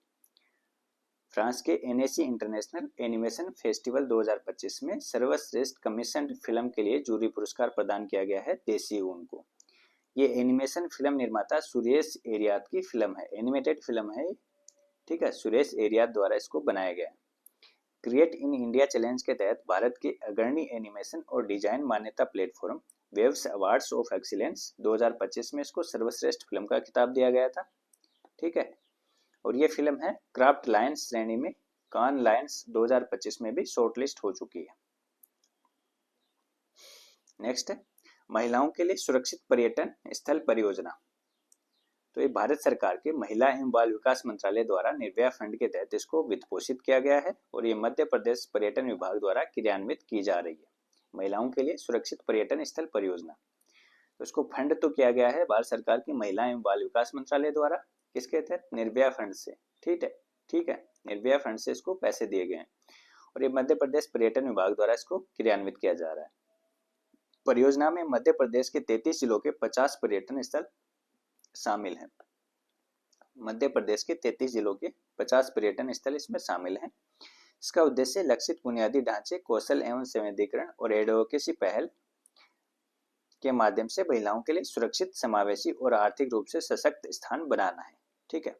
फ्रांस के NAC इंटरनेशनल एनिमेशन फेस्टिवल 2025 में सर्वश्रेष्ठ कमीशन्ड फिल्म के लिए जूरी पुरस्कार प्रदान किया गया है देसी ऊन को। ये एनिमेशन फिल्म निर्माता सुरेश एरियात की फिल्म है, एनिमेटेड फिल्म है। ठीक है, सुरेश एरियात द्वारा इसको बनाया गया है। क्रिएट इन इंडिया चैलेंज के तहत भारत के अग्रणी एनिमेशन और डिजाइन मान्यता platform waves awards of excellence 2025 में इसको सर्वश्रेष्ठ फिल्म का खिताब दिया गया था। ठीक है, और ये फिल्म है क्राफ्ट लायंस श्रेणी में कान लायंस 2025 में भी शॉर्टलिस्ट हो चुकी है। नेक्स्ट है महिलाओं के लिए सुरक्षित पर्यटन स्थल परियोजना। तो ये भारत सरकार के महिला एवं बाल विकास मंत्रालय द्वारा निर्भया फंड के तहत इसको वित्त पोषित किया गया है और ये मध्य प्रदेश पर्यटन विभाग द्वारा क्रियान्वित की जा रही है। महिलाओं के लिए सुरक्षित पर्यटन स्थल परियोजना, तो इसको फंड तो किया गया है भारत सरकार की महिला एवं बाल विकास मंत्रालय द्वारा, किसके तहत? निर्भया फंड से। ठीक है, निर्भया फंड से इसको पैसे दिए गए हैं और ये मध्य प्रदेश पर्यटन विभाग द्वारा इसको क्रियान्वित किया जा रहा है। परियोजना में मध्य प्रदेश के 33 जिलों के 50 पर्यटन स्थल शामिल हैं। मध्य प्रदेश के 33 जिलों के 50 पर्यटन स्थल इसमें शामिल हैं। इसका उद्देश्य लक्षित बुनियादी ढांचे, कौशल एवं संवेदीकरण और एडवोकेसी पहल के माध्यम से महिलाओं के लिए सुरक्षित, समावेशी और आर्थिक रूप से सशक्त स्थान बनाना है। ठीक है,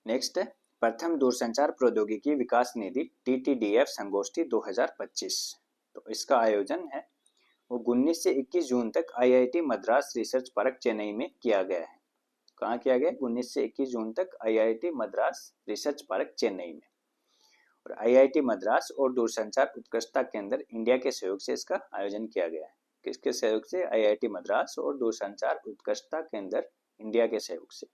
नेक्स्ट है प्रथम दूरसंचार प्रौद्योगिकी विकास निधि TTDF संगोष्ठी 2025। तो इसका आयोजन है वो 19 से 21 जून तक IIT Madras research park Chennai में किया गया है। कहाँ किया गया? 19 से 21 जून तक IIT Madras research park Chennai में। और IIT मद्रास और दूरसंचार उत्कृष्टता केंद्र इंडिया के सहयोग से इसका आयोजन किया गया है। किसके सहयोग से? IIT मद्रास और दूरसंचार उत्कृष्टता केंद्र इंडिया के सहयोग से।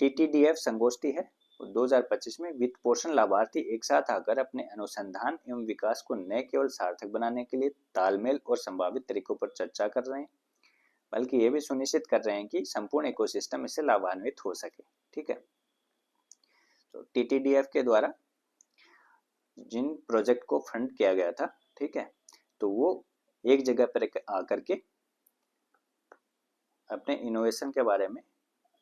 TTDF संगोष्ठी है 2025 में वित्त पोषण लाभार्थी एक साथ आकर अपने अनुसंधान एवं विकास को न केवल सार्थक बनाने के लिए तालमेल और संभावित तरीकों पर चर्चा कर रहे हैं, बल्कि ये भी सुनिश्चित कर रहे हैं कि संपूर्ण इकोसिस्टम इससे लाभान्वित हो सके। ठीक है, तो TTDF के द्वारा जिन प्रोजेक्ट को फंड किया गया था, ठीक है, तो वो एक जगह पर आकर के अपने इनोवेशन के बारे में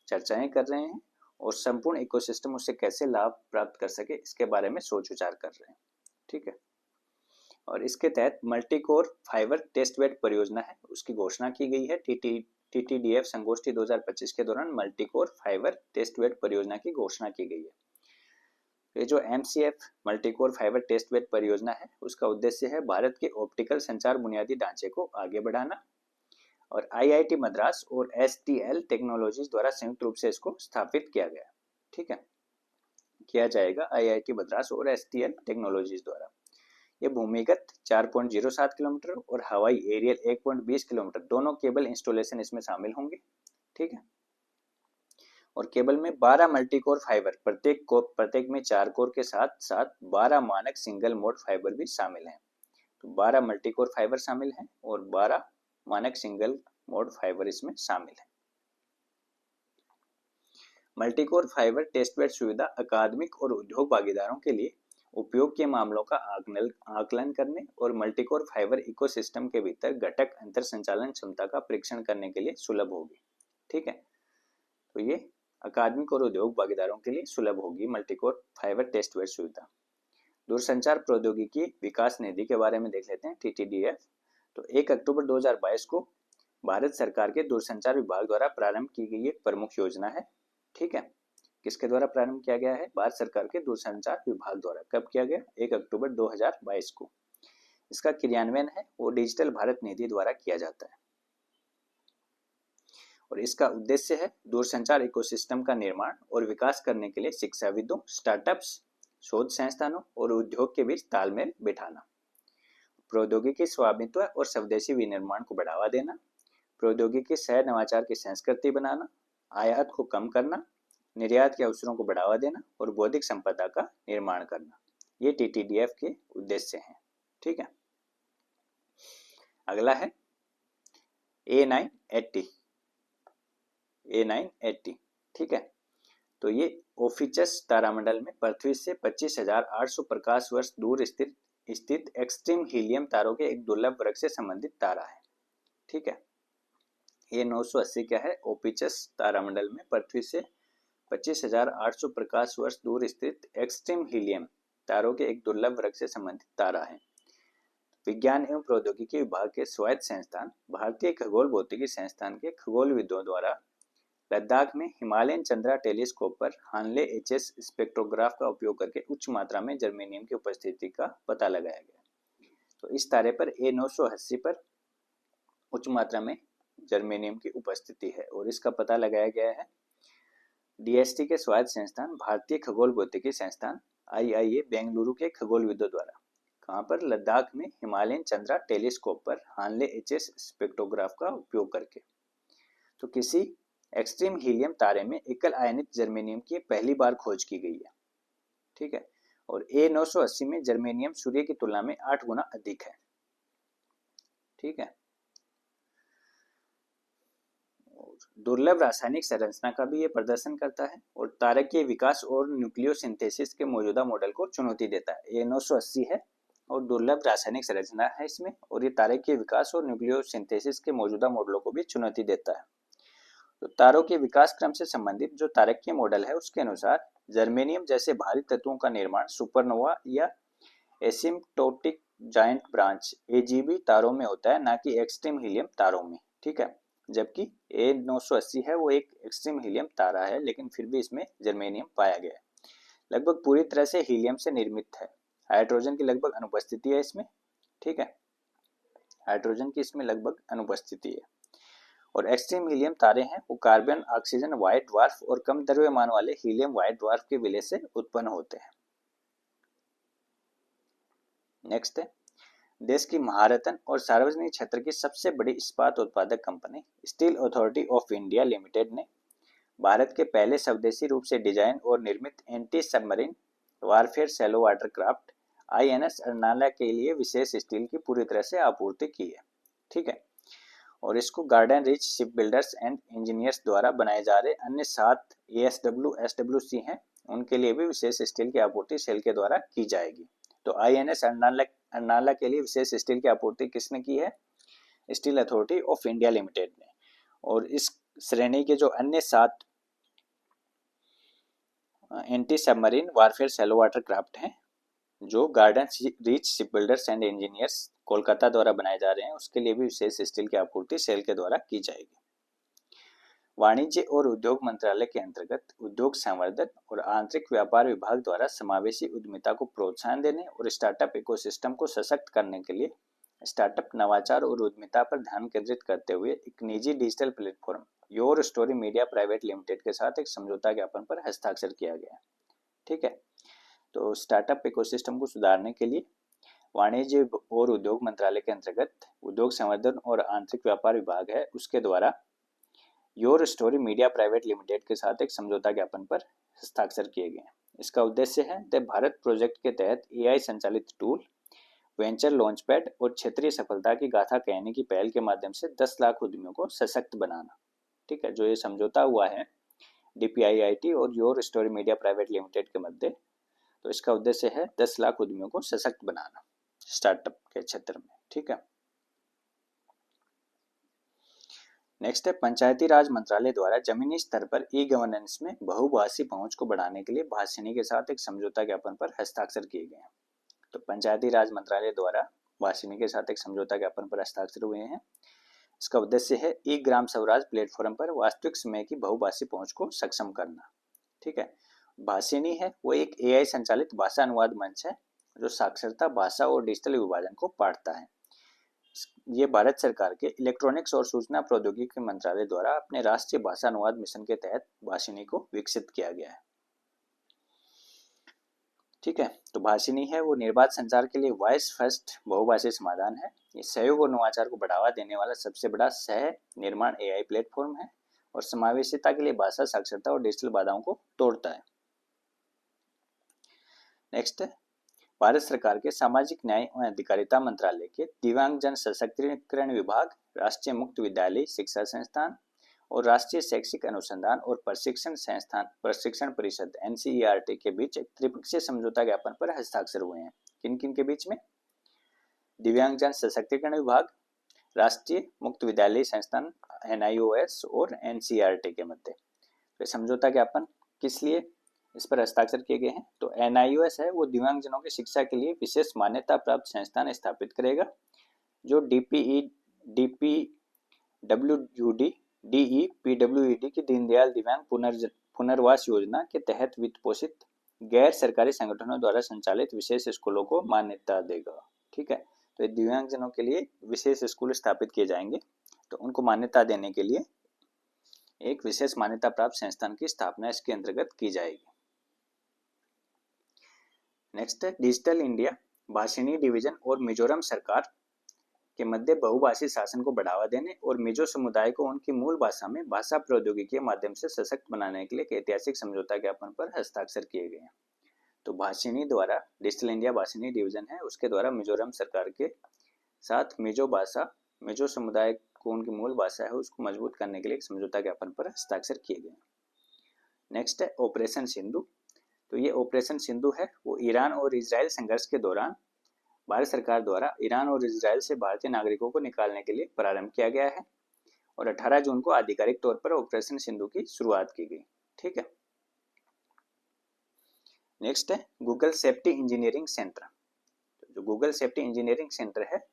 चर्चाएं कर रहे हैं और संपूर्ण इकोसिस्टम उससे कैसे लाभ प्राप्त कर सके इसके बारे में सोच विचार कर रहे हैं। ठीक है, और इसके तहत multi core fibre test bed परियोजना है, उसकी घोषणा की गई है। TTDF संगोष्ठी 2025 के दौरान multi core fibre test bed परियोजना की घोषणा की गई है। ये जो MCF multi core fibre test bed परियोजना है, उसका उद्देश्य है भारत के ऑप्टिकल संचार बुनियादी ढांचे को आगे बढ़ाना, और IIT मद्रास और STL टेक्नोलॉजीज द्वारा संयुक्त रूप से इसको स्थापित किया गया। ठीक है, किया जाएगा IIT मद्रास और STL टेक्नोलॉजीज द्वारा। ये भूमिगत 4.07 किलोमीटर और हवाई एरियल 1.20 किलोमीटर दोनों केबल इंस्टॉलेशन इसमें शामिल होंगे। ठीक है, और केबल में 12 मल्टी कोर फाइबर, प्रत्येक में 4 कोर के साथ साथ 12 मानक सिंगल मोड फाइबर भी शामिल हैं। तो 12 मल्टी कोर फाइबर शामिल हैं और 12 मानक सिंगल मोड फाइबर इसमें शामिल है। Multi core fibre test bed सुविधा अकादमिक और उद्योग भागीदारों के लिए उपयोग के मामलों का आकलन करने और मल्टी कोर फाइबर इकोसिस्टम के भीतर घटक अंतर संचालन क्षमता का परीक्षण करने के लिए सुलभ होगी। ठीक है, तो ये अकादमिक और उद्योग भागीदारों के लिए सुलभ होगी multi core fibre test bed सुविधा। दूरसंचार प्रौद्योगिकी विकास निधि के बारे में देख लेते हैं। TTDF तो 1 अक्टूबर 2022 को भारत सरकार के दूरसंचार विभाग द्वारा प्रारंभ की गई एक प्रमुख योजना है। ठीक है, किसके द्वारा प्रारंभ किया गया है? भारत सरकार के दूरसंचार विभाग द्वारा। कब किया गया? 1 अक्टूबर 2022 को। इसका क्रियान्वयन है वो डिजिटल भारत निधि द्वारा किया जाता है और इसका उद्देश्य है दूरसंचार इकोसिस्टम का निर्माण और विकास करने के लिए शिक्षाविदों, स्टार्टअप्स, शोध संस्थानों और उद्योग के बीच तालमेल बिठाना, प्रौद्योगिकी स्वामित्व और स्वदेशी विनिर्माण को बढ़ावा देना, प्रौद्योगिकी सह नवाचार की संस्कृति बनाना, आयात को कम करना, निर्यात के अवसरों को बढ़ावा देना और बौद्धिक संपदा का निर्माण करना। ये TTDF के उद्देश्य हैं। ठीक है, अगला है A980। ठीक है, तो ये ओफिचस तारामंडल में पृथ्वी से 25,800 प्रकाश वर्ष दूर स्थित एक्सट्रीम हीलियम तारों के एक दुर्लभ वर्ग से संबंधित तारा है। ठीक है, ये 980 क्या है? ओपिचस तारामंडल में पृथ्वी से 25,800 प्रकाश वर्ष दूर स्थित एक्सट्रीम हीलियम तारों के एक दुर्लभ वर्ग से संबंधित तारा है। विज्ञान एवं प्रौद्योगिकी विभाग के स्वायत्त संस्थान भारतीय खगोल भौतिकी संस्थान के खगोलविदों द्वारा लद्दाख में हिमालयन चंद्रा टेलीस्कोप पर हानले HS स्पेक्ट्रोग्राफ का उपयोग करके उच्च मात्रा में जर्मेनियम की उपस्थिति का पता लगाया गया। तो इस तारे पर A980 पर उच्च मात्रा में जर्मेनियम की उपस्थिति है और इसका पता लगाया गया है DST के स्वायत्त संस्थान भारतीय खगोल भौतिकी संस्थान IIA बेंगलुरु के खगोलविदों द्वारा। कहाँ पर? लद्दाख में हिमालयन चंद्रा टेलीस्कोप पर हानले HS स्पेक्ट्रोग्राफ का उपयोग करके। तो किसी एक्सट्रीम हीलियम तारे में एकल आयनित जर्मेनियम की पहली बार खोज की गई है। ठीक है, और A980 में जर्मेनियम सूर्य की तुलना में 8 गुना अधिक है। ठीक है, दुर्लभ रासायनिक संरचना का भी ये प्रदर्शन करता है और तारकीय विकास और न्यूक्लियोसिंथेसिस के मौजूदा मॉडल को चुनौती देता है। A980 है और दुर्लभ रासायनिक संरचना है इसमें, और ये तारकीय विकास और न्यूक्लियोसिंथेसिस के मौजूदा मॉडलों को भी चुनौती देता है। तो तारों के विकास क्रम से संबंधित जो तारकीय मॉडल है उसके अनुसार जर्मेनियम जैसे भारी तत्वों का निर्माण सुपरनोवा या एसिम्प्टोटिक जायंट ब्रांच AGB तारों में होता है, ना कि एक्सट्रीम हीलियम तारों में। ठीक है, जबकि A980 है वो एक एक्सट्रीम हीलियम तारा है, लेकिन फिर भी इसमें जर्मेनियम पाया गया है। लगभग पूरी तरह से हीलियम से निर्मित है। हाइड्रोजन की लगभग अनुपस्थिति है इसमें, ठीक है, हाइड्रोजन की इसमें लगभग अनुपस्थिति है। और एक्सट्रीम हीलियम तारे हैं वो कार्बन, ऑक्सीजन, व्हाइट ड्वार्फ और कम द्रव्यमान वाले हीलियम व्हाइट ड्वार्फ के विलय से उत्पन्न होते हैं। नेक्स्ट है, देश की महारत्न और सार्वजनिक क्षेत्र की सबसे बड़ी इस्पात उत्पादक company steel authority of India limited ने भारत के पहले स्वदेशी रूप से डिजाइन और निर्मित anti submarine warfare shallow water craft INS Arnala के लिए विशेष स्टील की पूरी तरह से आपूर्ति की है, ठीक है। और इसको garden rich ship builders and engineers द्वारा बनाए जा रहे अन्य 7 ASW SWC हैं, उनके लिए भी विशेष स्टील की आपूर्ति सेल के द्वारा की जाएगी। तो INS अर्नाला के लिए विशेष स्टील की आपूर्ति किसने की है? Steel authority of India limited ने। और इस श्रेणी के जो अन्य 7 anti submarine warfare shallow water craft हैं जो garden reach ship builders and engineers Kolkata द्वारा बनाए जा रहे हैं, उसके लिए भी विशेष स्टील की आपूर्ति सेल के द्वारा की जाएगी। वाणिज्य और उद्योग मंत्रालय के अंतर्गत उद्योग संवर्धन और आंतरिक व्यापार विभाग द्वारा समावेशी उद्यमिता को प्रोत्साहन देने और स्टार्टअप इकोसिस्टम को सशक्त करने के लिए स्टार्टअप नवाचार और उद्यमिता पर ध्यान केंद्रित करते हुए एक निजी digital platform your story media private limited के साथ एक समझौता ज्ञापन पर हस्ताक्षर किया गया, ठीक है। तो स्टार्टअप इकोसिस्टम को सुधारने के लिए वाणिज्य और उद्योग मंत्रालय के अंतर्गत उद्योग संवर्धन और आंतरिक व्यापार विभाग है, उसके द्वारा your story media private limited के साथ एक समझौता ज्ञापन पर हस्ताक्षर किए गए। इसका उद्देश्य है द भारत प्रोजेक्ट के तहत AI संचालित टूल, वेंचर लॉन्चपैड और क्षेत्रीय सफलता की गाथा कहने की पहल के माध्यम से 10 लाख उद्यमियों को सशक्त बनाना, ठीक है। जो ये समझौता हुआ है DPIIT और your story media private limited के मध्य, तो इसका उद्देश्य है 10 लाख उद्यमियों को सशक्त बनाना स्टार्टअप के क्षेत्र में, ठीक है। नेक्स्ट है, पंचायती राज मंत्रालय द्वारा जमीनी स्तर पर ई-गवर्नेंस में बहुभाषी पहुंच को बढ़ाने के लिए भाषिनी के साथ एक समझौता ज्ञापन पर हस्ताक्षर किए गए हैं। तो पंचायती राज मंत्रालय द्वारा भाषिनी के साथ एक समझौता ज्ञापन पर हस्ताक्षर हुए हैं। इसका उद्देश्य है ई ग्राम स्वराज प्लेटफॉर्म पर वास्तविक समय की बहुभाषी पहुंच को सक्षम करना, ठीक है। भाषिनी है वो एक AI संचालित भाषा अनुवाद मंच है जो साक्षरता, भाषा और डिजिटल विभाजन को बांटता है। ये भारत सरकार के इलेक्ट्रॉनिक्स और सूचना प्रौद्योगिकी मंत्रालय द्वारा अपने राष्ट्रीय भाषा अनुवाद मिशन के तहत भाषिनी को विकसित किया गया है, ठीक है। तो भाषिनी है वो निर्बाध संचार के लिए वॉइस फर्स्ट बहुभाषी समाधान है। ये सहयोग और नवाचार को बढ़ावा देने वाला सबसे बड़ा सह निर्माण AI प्लेटफॉर्म है और समावेशिता के लिए भाषा साक्षरता और डिजिटल बाधाओं को तोड़ता है। नेक्स्ट है, भारत सरकार के सामाजिक न्याय एवं अधिकारिता मंत्रालय के दिव्यांगजन सशक्तिकरण विभाग, राष्ट्रीय मुक्त विद्यालय शिक्षा संस्थान और राष्ट्रीय शैक्षिक अनुसंधान और प्रशिक्षण संस्थान प्रशिक्षण परिषद NCERT के बीच एक त्रिपक्षीय समझौता ज्ञापन पर हस्ताक्षर हुए हैं। किन किन के बीच में? दिव्यांगजन सशक्तिकरण विभाग, राष्ट्रीय मुक्त विद्यालय संस्थान NIOS और NCERT के मध्य। तो समझौता ज्ञापन किस लिए इस पर हस्ताक्षर किए गए हैं? तो NIOS है वो दिव्यांगजनों की शिक्षा के लिए विशेष मान्यता प्राप्त संस्थान स्थापित करेगा जो DEPWD की दीनदयाल दिव्यांग पुनर्वास योजना के तहत वित्त पोषित गैर सरकारी संगठनों द्वारा संचालित विशेष स्कूलों को मान्यता देगा, ठीक है। तो दिव्यांगजनों के लिए विशेष स्कूल स्थापित किए जाएंगे, तो उनको मान्यता देने के लिए एक विशेष मान्यता प्राप्त संस्थान की स्थापना इसके अंतर्गत की जाएगी। नेक्स्ट है, डिजिटल इंडिया भाषिनी डिवीजन और मिजोरम सरकार के मध्य बहुभाषी शासन को बढ़ावा देने और मिजो समुदाय को उनकी मूल भाषा में भाषा प्रौद्योगिकी के माध्यम से सशक्त बनाने के लिए एक ऐतिहासिक समझौता ज्ञापन पर हस्ताक्षर किए गए हैं। तो भाषिनी द्वारा डिजिटल इंडिया भाषिनी डिवीजन है उसके द्वारा मिजोरम सरकार के साथ मिजो समुदाय को उनकी मूल भाषा है उसको मजबूत करने के लिए एक समझौता ज्ञापन पर हस्ताक्षर किए गए। नेक्स्ट है ऑपरेशन सिंधु। तो ये ऑपरेशन सिंधु है वो ईरान और इजराइल संघर्ष के दौरान भारत सरकार द्वारा ईरान और इजराइल से भारतीय नागरिकों को निकालने के लिए प्रारंभ किया गया है और 18 जून को आधिकारिक तौर पर ऑपरेशन सिंधु की शुरुआत की गई, ठीक है। नेक्स्ट है गूगल सेफ्टी इंजीनियरिंग सेंटर। जो गूगल सेफ्टी इंजीनियरिंग सेंटर है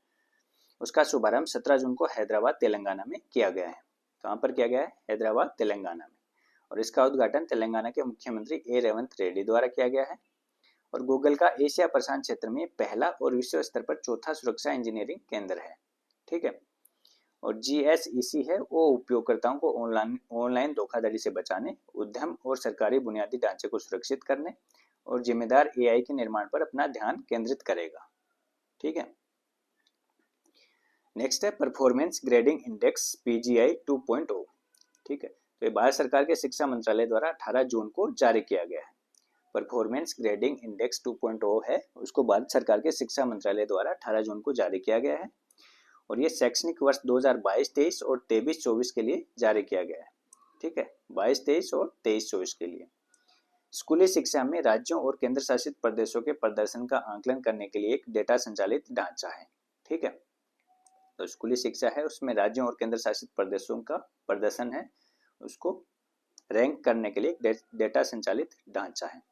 उसका शुभारंभ 17 जून को हैदराबाद तेलंगाना में किया गया है। कहाँ पर किया गया है? हैदराबाद तेलंगाना में। और इसका उद्घाटन तेलंगाना के मुख्यमंत्री ए रेवंत रेड्डी द्वारा किया गया है। और गूगल का एशिया प्रशांत क्षेत्र में पहला और विश्व स्तर पर चौथा सुरक्षा इंजीनियरिंग केंद्र है। ठीक है। और GSEC है वो उपयोगकर्ताओं को ऑनलाइन धोखाधड़ी से बचाने, उद्यम और सरकारी बुनियादी ढांचे को सुरक्षित करने और जिम्मेदार AI के निर्माण पर अपना ध्यान केंद्रित करेगा। ठीक है। नेक्स्ट है परफॉर्मेंस ग्रेडिंग इंडेक्स PGI 2.0। ठीक है। तो ये भारत सरकार के शिक्षा मंत्रालय द्वारा 18 जून को जारी किया गया है। परफॉर्मेंस ग्रेडिंग इंडेक्स 2.0 है, उसको भारत सरकार के शिक्षा मंत्रालय द्वारा 18 जून को जारी किया गया है। और ये शैक्षणिक वर्ष 2022-23 और 23-24 के लिए जारी किया गया है। ठीक है, 22-23 और 23-24 के लिए। स्कूली शिक्षा में राज्यों और केंद्र शासित प्रदेशों के प्रदर्शन का आंकलन करने के लिए एक डेटा संचालित ढांचा है। ठीक है। तो स्कूली शिक्षा है उसमें राज्यों और केंद्र शासित प्रदेशों का प्रदर्शन है, उसको रैंक करने के लिए एक डेटा संचालित ढांचा है।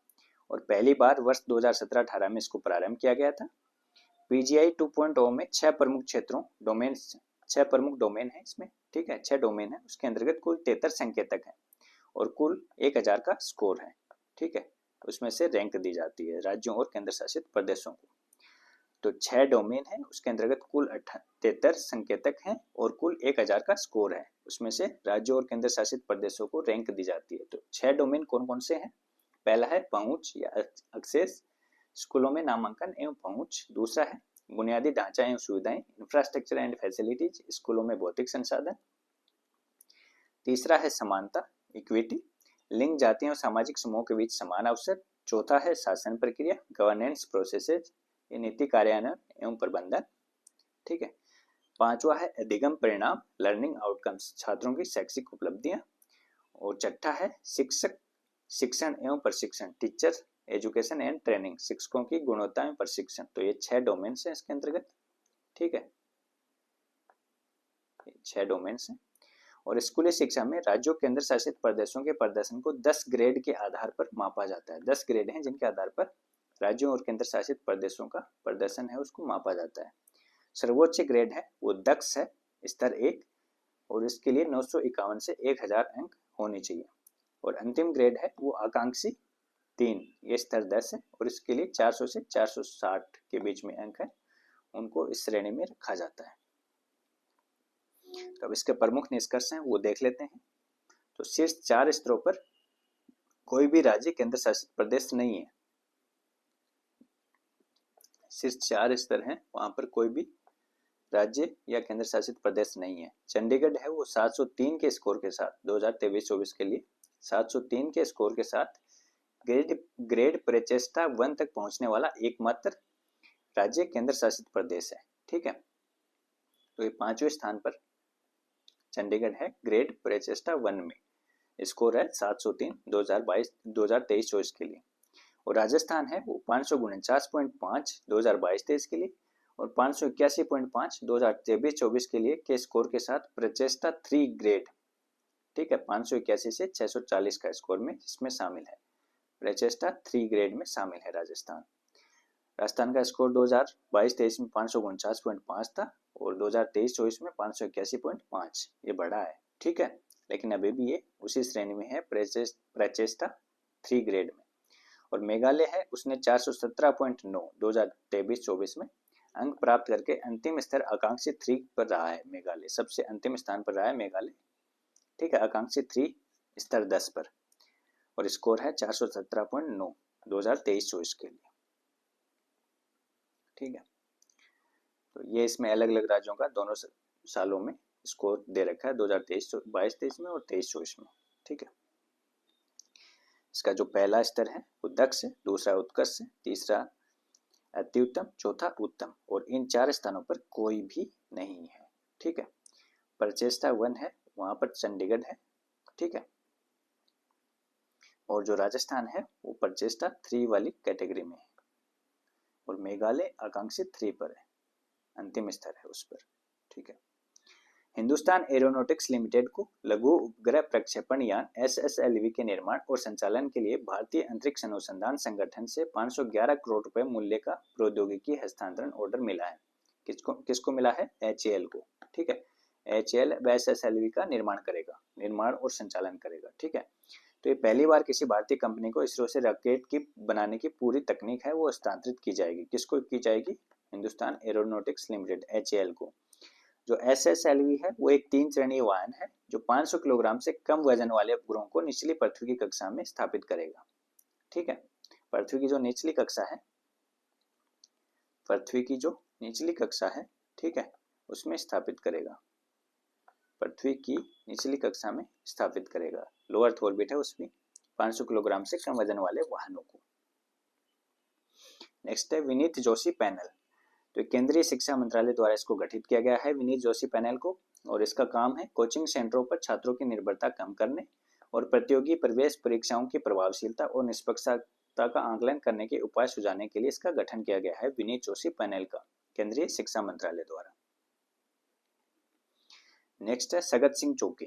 और पहली बार वर्ष 2017-18 में इसको प्रारंभ किया गया था। PGI 2.0 में 6 प्रमुख क्षेत्रों डोमेन 6 प्रमुख डोमेन है इसमें। ठीक है, 6 डोमेन है, उसके अंतर्गत कुल 73 संकेतक है और कुल 1000 का स्कोर है। ठीक है, उसमें से रैंक दी जाती है राज्यों और केंद्र शासित प्रदेशों को। तो 6 डोमेन है, उसके अंतर्गत कुल 73 संकेतक हैं और कुल 1000 का स्कोर है, उसमें से राज्यों और केंद्र शासित प्रदेशों को रैंक दी जाती है। तो 6 डोमेन कौन कौन से हैं? पहला है पहुंच या एक्सेस, स्कूलों में नामांकन एवं पहुंच। दूसरा है बुनियादी ढांचा एवं सुविधाएं, इंफ्रास्ट्रक्चर एंड फैसिलिटीज, स्कूलों में भौतिक संसाधन। तीसरा है समानता, इक्विटी, लिंग, जाति एवं सामाजिक समूहों के बीच समान अवसर। चौथा है शासन प्रक्रिया, गवर्नेंस प्रोसेसेज, ये नीति कार्यान्वयन एवं प्रबंधन। ठीक है। पांचवा है अधिगम परिणाम, लर्निंग आउटकम्स, छात्रों की शैक्षिक उपलब्धियां। और छठा है शिक्षक शिक्षण एवं प्रशिक्षण, टीचर एजुकेशन एंड ट्रेनिंग, शिक्षकों की गुणवत्ता एवं प्रशिक्षण। तो ये 6 डोमेन्स हैं इसके अंतर्गत। ठीक है, 6 डोमेन्स हैं। और स्कूली शिक्षा में राज्यों केंद्र शासित प्रदेशों के प्रदर्शन को 10 ग्रेड के आधार पर मापा जाता है। 10 ग्रेड हैं जिनके आधार पर राज्यों और केंद्र शासित प्रदेशों का प्रदर्शन है उसको मापा जाता है। सर्वोच्च ग्रेड है वो दक्ष है, स्तर 1, और इसके लिए 951 से 1000 अंक होने चाहिए। और अंतिम ग्रेड है वो आकांक्षी 3, ये स्तर 10 है और इसके लिए 400 से 460 के बीच में अंक है, उनको इस श्रेणी में रखा जाता है। तो अब इसके प्रमुख निष्कर्ष हैं वो देख लेते हैं। तो शीर्ष 4 स्तरों पर कोई भी राज्य केंद्र शासित प्रदेश नहीं है। शीर्ष 4 स्तर हैं वहां पर कोई भी राज्य या केंद्र शासित प्रदेश नहीं है। चंडीगढ़ है वो 703 के स्कोर के साथ 2023-24 के लिए 703 के स्कोर के साथ ग्रेड प्रचेष्टा 1 तक पहुंचने वाला एकमात्र राज्य केंद्र शासित प्रदेश है। ठीक है, तो ये 5वें स्थान पर चंडीगढ़ है ग्रेड प्रचेष्टा 1 में, स्कोर है 703 2023-24 के लिए। और राजस्थान है वो 549.5 2022-23 के लिए और 581.5 2023-24 के लिए के स्कोर के साथ प्रचेष्टा 3 ग्रेड। ठीक है, 581 से 640 का स्कोर में इसमें शामिल है, प्रचेष्टा 3 ग्रेड में शामिल है राजस्थान। राजस्थान का स्कोर 2022-23 में 549.5 था और 2023-24 में 581.5, ये बढ़ा है। ठीक है, लेकिन अभी भी ये उसी श्रेणी में है, प्रचेष्टा 3 ग्रेड में। और मेघालय है उसने 417.9 2023-24 में अंक प्राप्त करके अंतिम स्तर आकांक्षी 3 पर रहा है। मेघालय सबसे अंतिम स्थान पर रहा है मेघालय। ठीक है, आकांक्षी 3 स्तर 10 पर और स्कोर है 417.9 2023-24 के लिए। ठीक है, तो ये इसमें अलग अलग राज्यों का दोनों सालों में स्कोर दे रखा है, 2022-23 में और 23-24 में। ठीक है, इसका जो पहला स्तर है वो दक्ष है, दूसरा उत्कर्ष है, तीसरा अति उत्तम, चौथा उत्तम, और इन 4 स्थानों पर कोई भी नहीं है। ठीक है, प्रचेष्टा 1 है वहां पर चंडीगढ़ है। ठीक है, और जो राजस्थान है वो प्रचेष्टा 3 वाली कैटेगरी में है और मेघालय आकांक्षी 3 पर है, अंतिम स्तर है उस पर। ठीक है, हिंदुस्तान एरोनॉटिक्स लिमिटेड को लघु उपग्रह प्रक्षेपण यान SSLV के निर्माण और संचालन के लिए भारतीय अंतरिक्ष अनुसंधान संगठन से 511 करोड़ रुपए मूल्य का प्रौद्योगिकी हस्तांतरण ऑर्डर मिला है। किसको मिला है? HAL को। ठीक है, HAL व SSLV का निर्माण और संचालन करेगा। ठीक है, तो ये पहली बार किसी भारतीय कंपनी को इसरो से रॉकेट की बनाने की पूरी तकनीक है वो हस्तांतरित की जाएगी। किसको की जाएगी? हिंदुस्तान एरोनॉटिक्स लिमिटेड HAL को। जो SSLV है वो एक 3 चरणीय वाहन है जो 500 किलोग्राम से कम वजन वाले उपग्रहों को निचली पृथ्वी की कक्षा में स्थापित करेगा। ठीक है, पृथ्वी की जो निचली कक्षा है, पृथ्वी की जो निचली कक्षा है, ठीक है, उसमें स्थापित करेगा। पृथ्वी की निचली कक्षा में स्थापित करेगा। लो अर्थ ऑर्बिट है उसमें 500 किलोग्राम से कम वजन वाले वाहनों को। नेक्स्ट है विनीत जोशी पैनल। तो केंद्रीय शिक्षा मंत्रालय द्वारा इसको गठित किया गया है विनीत जोशी पैनल को, और इसका काम है कोचिंग सेंटरों पर छात्रों की निर्भरता कम करने और प्रतियोगी प्रवेश परीक्षाओं की प्रभावशीलता और निष्पक्षता का आकलन करने के उपाय सुझाने के लिए इसका गठन किया गया है विनीत जोशी पैनल का, केंद्रीय शिक्षा मंत्रालय द्वारा। नेक्स्ट है सगत सिंह चौकी।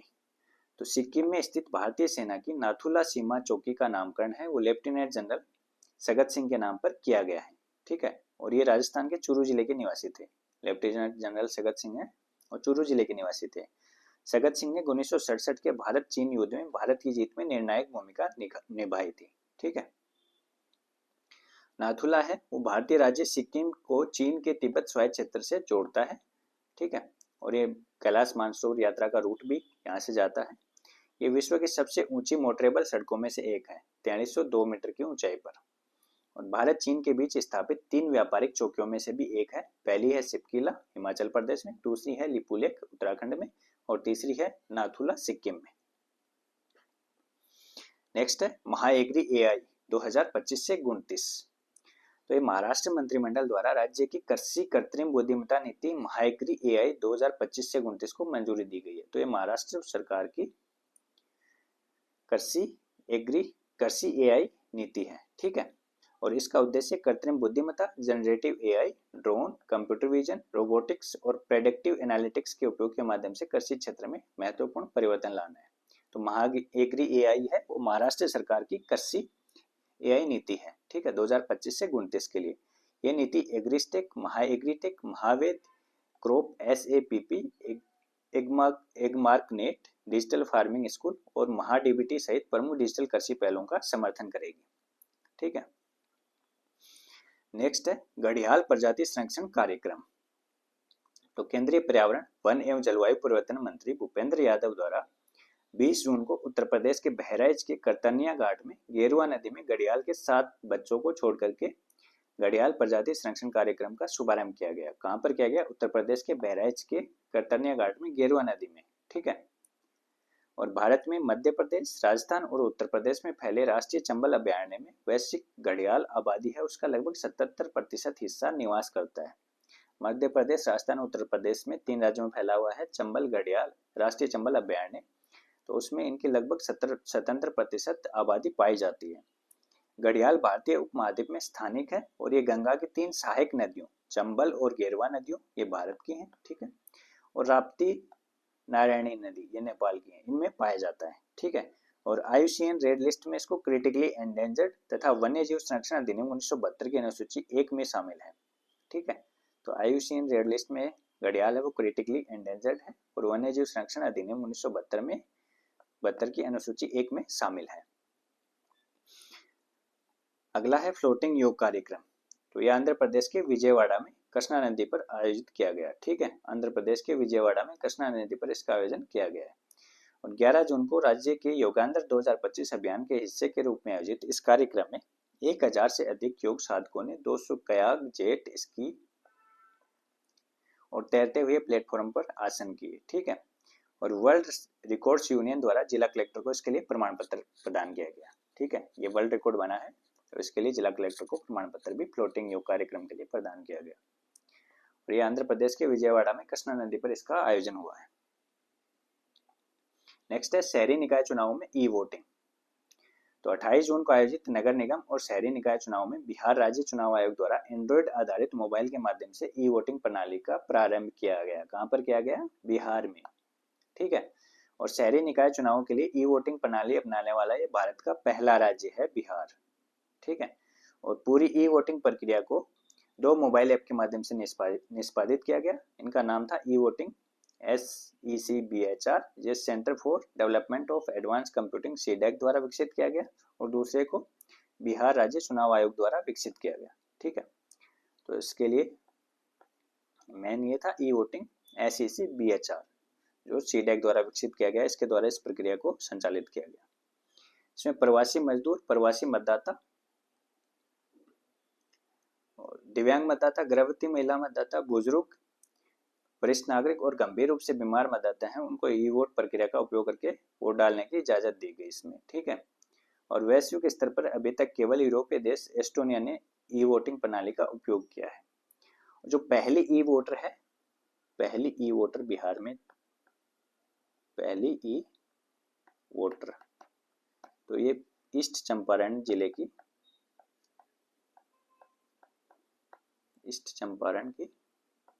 तो सिक्किम में स्थित भारतीय सेना की नाथुला सीमा चौकी का नामकरण है वो लेफ्टिनेंट जनरल सगत सिंह के नाम पर किया गया है। ठीक है, और ये राजस्थान के चूरू जिले के निवासी थे। लेफ्टिनेंट जनरल सगत सिंह है और चूरू जिले के निवासी थे। सगत सिंह ने 1967 के भारत चीन युद्ध में भारत की जीत में निर्णायक भूमिका निभाई थी। ठीक है, नाथुला है वो भारतीय राज्य सिक्किम को चीन के तिब्बत स्वायत्त क्षेत्र से जोड़ता है। ठीक है, और ये कैलाश मानसरोवर यात्रा का रूट भी यहाँ से जाता है। ये विश्व की सबसे ऊंची मोटरेबल सड़कों में से एक है, 4302 मीटर की ऊंचाई पर, और भारत चीन के बीच स्थापित 3 व्यापारिक चौकियों में से भी एक है। पहली है सिपकिला हिमाचल प्रदेश में, दूसरी है लिपुलेख उत्तराखंड में, और तीसरी है नाथुला सिक्किम में। नेक्स्ट है महाएग्री AI 2025 से 29। तो ये महाराष्ट्र मंत्रिमंडल द्वारा राज्य की कृषि कृत्रिम बुद्धिमत्ता नीति महाएग्री AI 2025 से 29 को मंजूरी दी गई है। तो ये महाराष्ट्र सरकार की कृषि AI नीति है। ठीक है, और इसका उद्देश्य कृत्रिम बुद्धिमत्ता, generative AI, drone, computer vision, robotics और प्रेडिक्टिव एनालिटिक्स के उपयोग के माध्यम से कृषि क्षेत्र में महत्वपूर्ण परिवर्तन लाना है। तो महाएग्री AI है वो महाराष्ट्र सरकार की कृषि AI नीति है। ठीक है, 2025 से 29 के लिए। ये नीति AgriStack, MahaAgritech, Mahaved, crop SAPP, Agmarknet, digital farming school और महाडीबीटी सहित प्रमुख डिजिटल कृषि पहलों का समर्थन करेगी। ठीक है, नेक्स्ट है घड़ियाल प्रजाति संरक्षण कार्यक्रम। तो केंद्रीय पर्यावरण, वन एवं जलवायु परिवर्तन मंत्री भूपेंद्र यादव द्वारा 20 जून को उत्तर प्रदेश के बहराइच के करतनिया घाट में गेरुआ नदी में घड़ियाल के 7 बच्चों को छोड़ करके घड़ियाल प्रजाति संरक्षण कार्यक्रम का शुभारंभ किया गया। कहां पर किया गया? उत्तर प्रदेश के बहराइच के करतनिया घाट में गेरुआ नदी में। ठीक है, और भारत में मध्य प्रदेश, राजस्थान और उत्तर प्रदेश में फैले राष्ट्रीय चंबल अभयारण्य में वैश्विक घड़ियाल आबादी है उसका लगभग 77% हिस्सा निवास करता है। मध्य प्रदेश, राजस्थान, उत्तर प्रदेश में 3 राज्यों में फैला हुआ है चंबल घड़ियाल राष्ट्रीय चंबल अभयारण्य। तो उसमें इनकी लगभग 77% आबादी पाई जाती है। घड़ियाल भारतीय उपमहाद्वीप में स्थानिक है और ये गंगा की 3 सहायक नदियों चंबल और गेरवा नदियों ये भारत की हैं। ठीक है, और राप्ती नारायणी नदी ये नेपाल की है, इनमें पाया जाता है। ठीक है, और IUCN रेड लिस्ट में इसको क्रिटिकली एंडेंजर्ड तथा वन्य जीव संरक्षण अधिनियम 1972 की अनुसूची 1 में शामिल है। ठीक है, तो IUCN रेड लिस्ट में घड़ियाल है वो क्रिटिकली एंडेंजर्ड है और वन्य जीव संरक्षण अधिनियम 1972 की अनुसूची 1 में शामिल है। अगला है फ्लोटिंग योग कार्यक्रम। तो यह आंध्र प्रदेश के विजयवाड़ा में कृष्णा नदी पर आयोजित किया गया। ठीक है, आंध्र प्रदेश के विजयवाड़ा में कृष्णा नदी पर इसका आयोजन किया गया है। और 11 जून को राज्य के योगांध्र 2025 अभियान के हिस्से के रूप में आयोजित इस कार्यक्रम में 1000 से अधिक योग साधकों ने 200 कयाक, जेट स्की और तैरते हुए प्लेटफॉर्म पर आसन किए। ठीक है, और वर्ल्ड रिकॉर्ड्स यूनियन द्वारा जिला कलेक्टर को इसके लिए प्रमाण पत्र प्रदान किया गया। ठीक है, ये वर्ल्ड रिकॉर्ड बना है तो इसके लिए जिला कलेक्टर को प्रमाण पत्र भी फ्लोटिंग योग कार्यक्रम के लिए प्रदान किया गया। और ये आंध्र प्रदेश के विजयवाड़ा में कृष्णा नदी पर इसका आयोजन हुआ है। नेक्स्ट है शहरी निकाय चुनावों में ई वोटिंग। तो 28 जून को आयोजित नगर निगम और शहरी निकाय चुनाव में बिहार राज्य चुनाव आयोग द्वारा एंड्रॉइड आधारित मोबाइल के माध्यम से ई वोटिंग प्रणाली का प्रारंभ किया गया। कहां पर किया गया? बिहार में। ठीक है, और शहरी निकाय चुनावों के लिए ई वोटिंग प्रणाली अपनाने वाला ये भारत का पहला राज्य है बिहार। ठीक है, और पूरी ई वोटिंग प्रक्रिया को 2 मोबाइल ऐप के माध्यम से निष्पादित किया गया। इनका नाम था ई वोटिंग SECBHR ये centre for development of advance computing CDAC द्वारा विकसित किया गया और दूसरे को बिहार राज्य चुनाव आयोग द्वारा विकसित किया गया। ठीक है, तो इसके लिए मेन ये था ई वोटिंग SECBHR जो CDAC द्वारा विकसित किया गया, इसके द्वारा इस प्रक्रिया को संचालित किया गया। इसमें प्रवासी मजदूर, प्रवासी मतदाता और दिव्यांग मतदाता, गर्भवती महिला मतदाता, बुजुर्ग, वरिष्ठ नागरिक और गंभीर रूप से बीमार मतदाता हैं, उनको ई वोट प्रक्रिया का उपयोग करके वोट डालने की इजाजत दी गई इसमें। ठीक है, और वैश्विक स्तर पर अभी तक केवल यूरोपीय देश एस्टोनिया ने ई वोटिंग प्रणाली का उपयोग किया है। जो पहली ई वोटर है, पहली ई वोटर बिहार में, पहली ई वोटर तो ये ईस्ट चंपारण जिले की, ईस्ट चंपारण की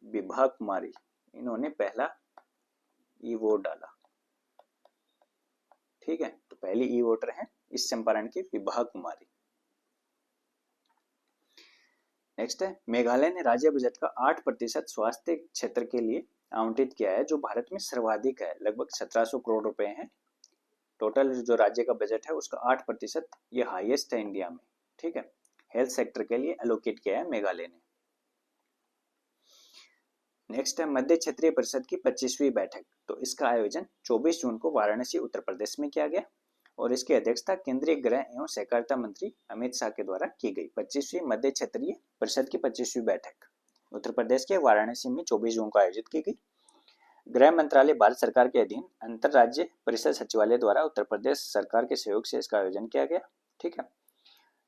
विभा कुमारी, इन्होंने पहला ई वोट डाला। ठीक है, तो पहली ई वोटर है ईस्ट चंपारण की विभा कुमारी। नेक्स्ट है, मेघालय ने राज्य बजट का 8% स्वास्थ्य क्षेत्र के लिए आवंटित किया है, जो भारत में सर्वाधिक है, लगभग 1700 करोड़ रुपए हैं। टोटल जो राज्य का बजट है उसका 8% ये हाईएस्ट है इंडिया में। ठीक है, हेल्थ सेक्टर के लिए एलोकेट किया है मेघालय ने। नेक्स्ट है, मध्य क्षेत्रीय परिषद की 25वीं बैठक, तो इसका आयोजन 24 जून को वाराणसी उत्तर प्रदेश में किया गया और इसकी अध्यक्षता केंद्रीय गृह एवं सहकारिता मंत्री अमित शाह के द्वारा की गई। 25वीं मध्य क्षेत्रीय परिषद की 25वीं बैठक उत्तर प्रदेश के वाराणसी में 24 जून को आयोजित की गई। गृह मंत्रालय भारत सरकार के अधीन अंतर राज्य परिषद सचिवालय द्वारा उत्तर प्रदेश सरकार के सहयोग से इसका आयोजन किया गया। ठीक है,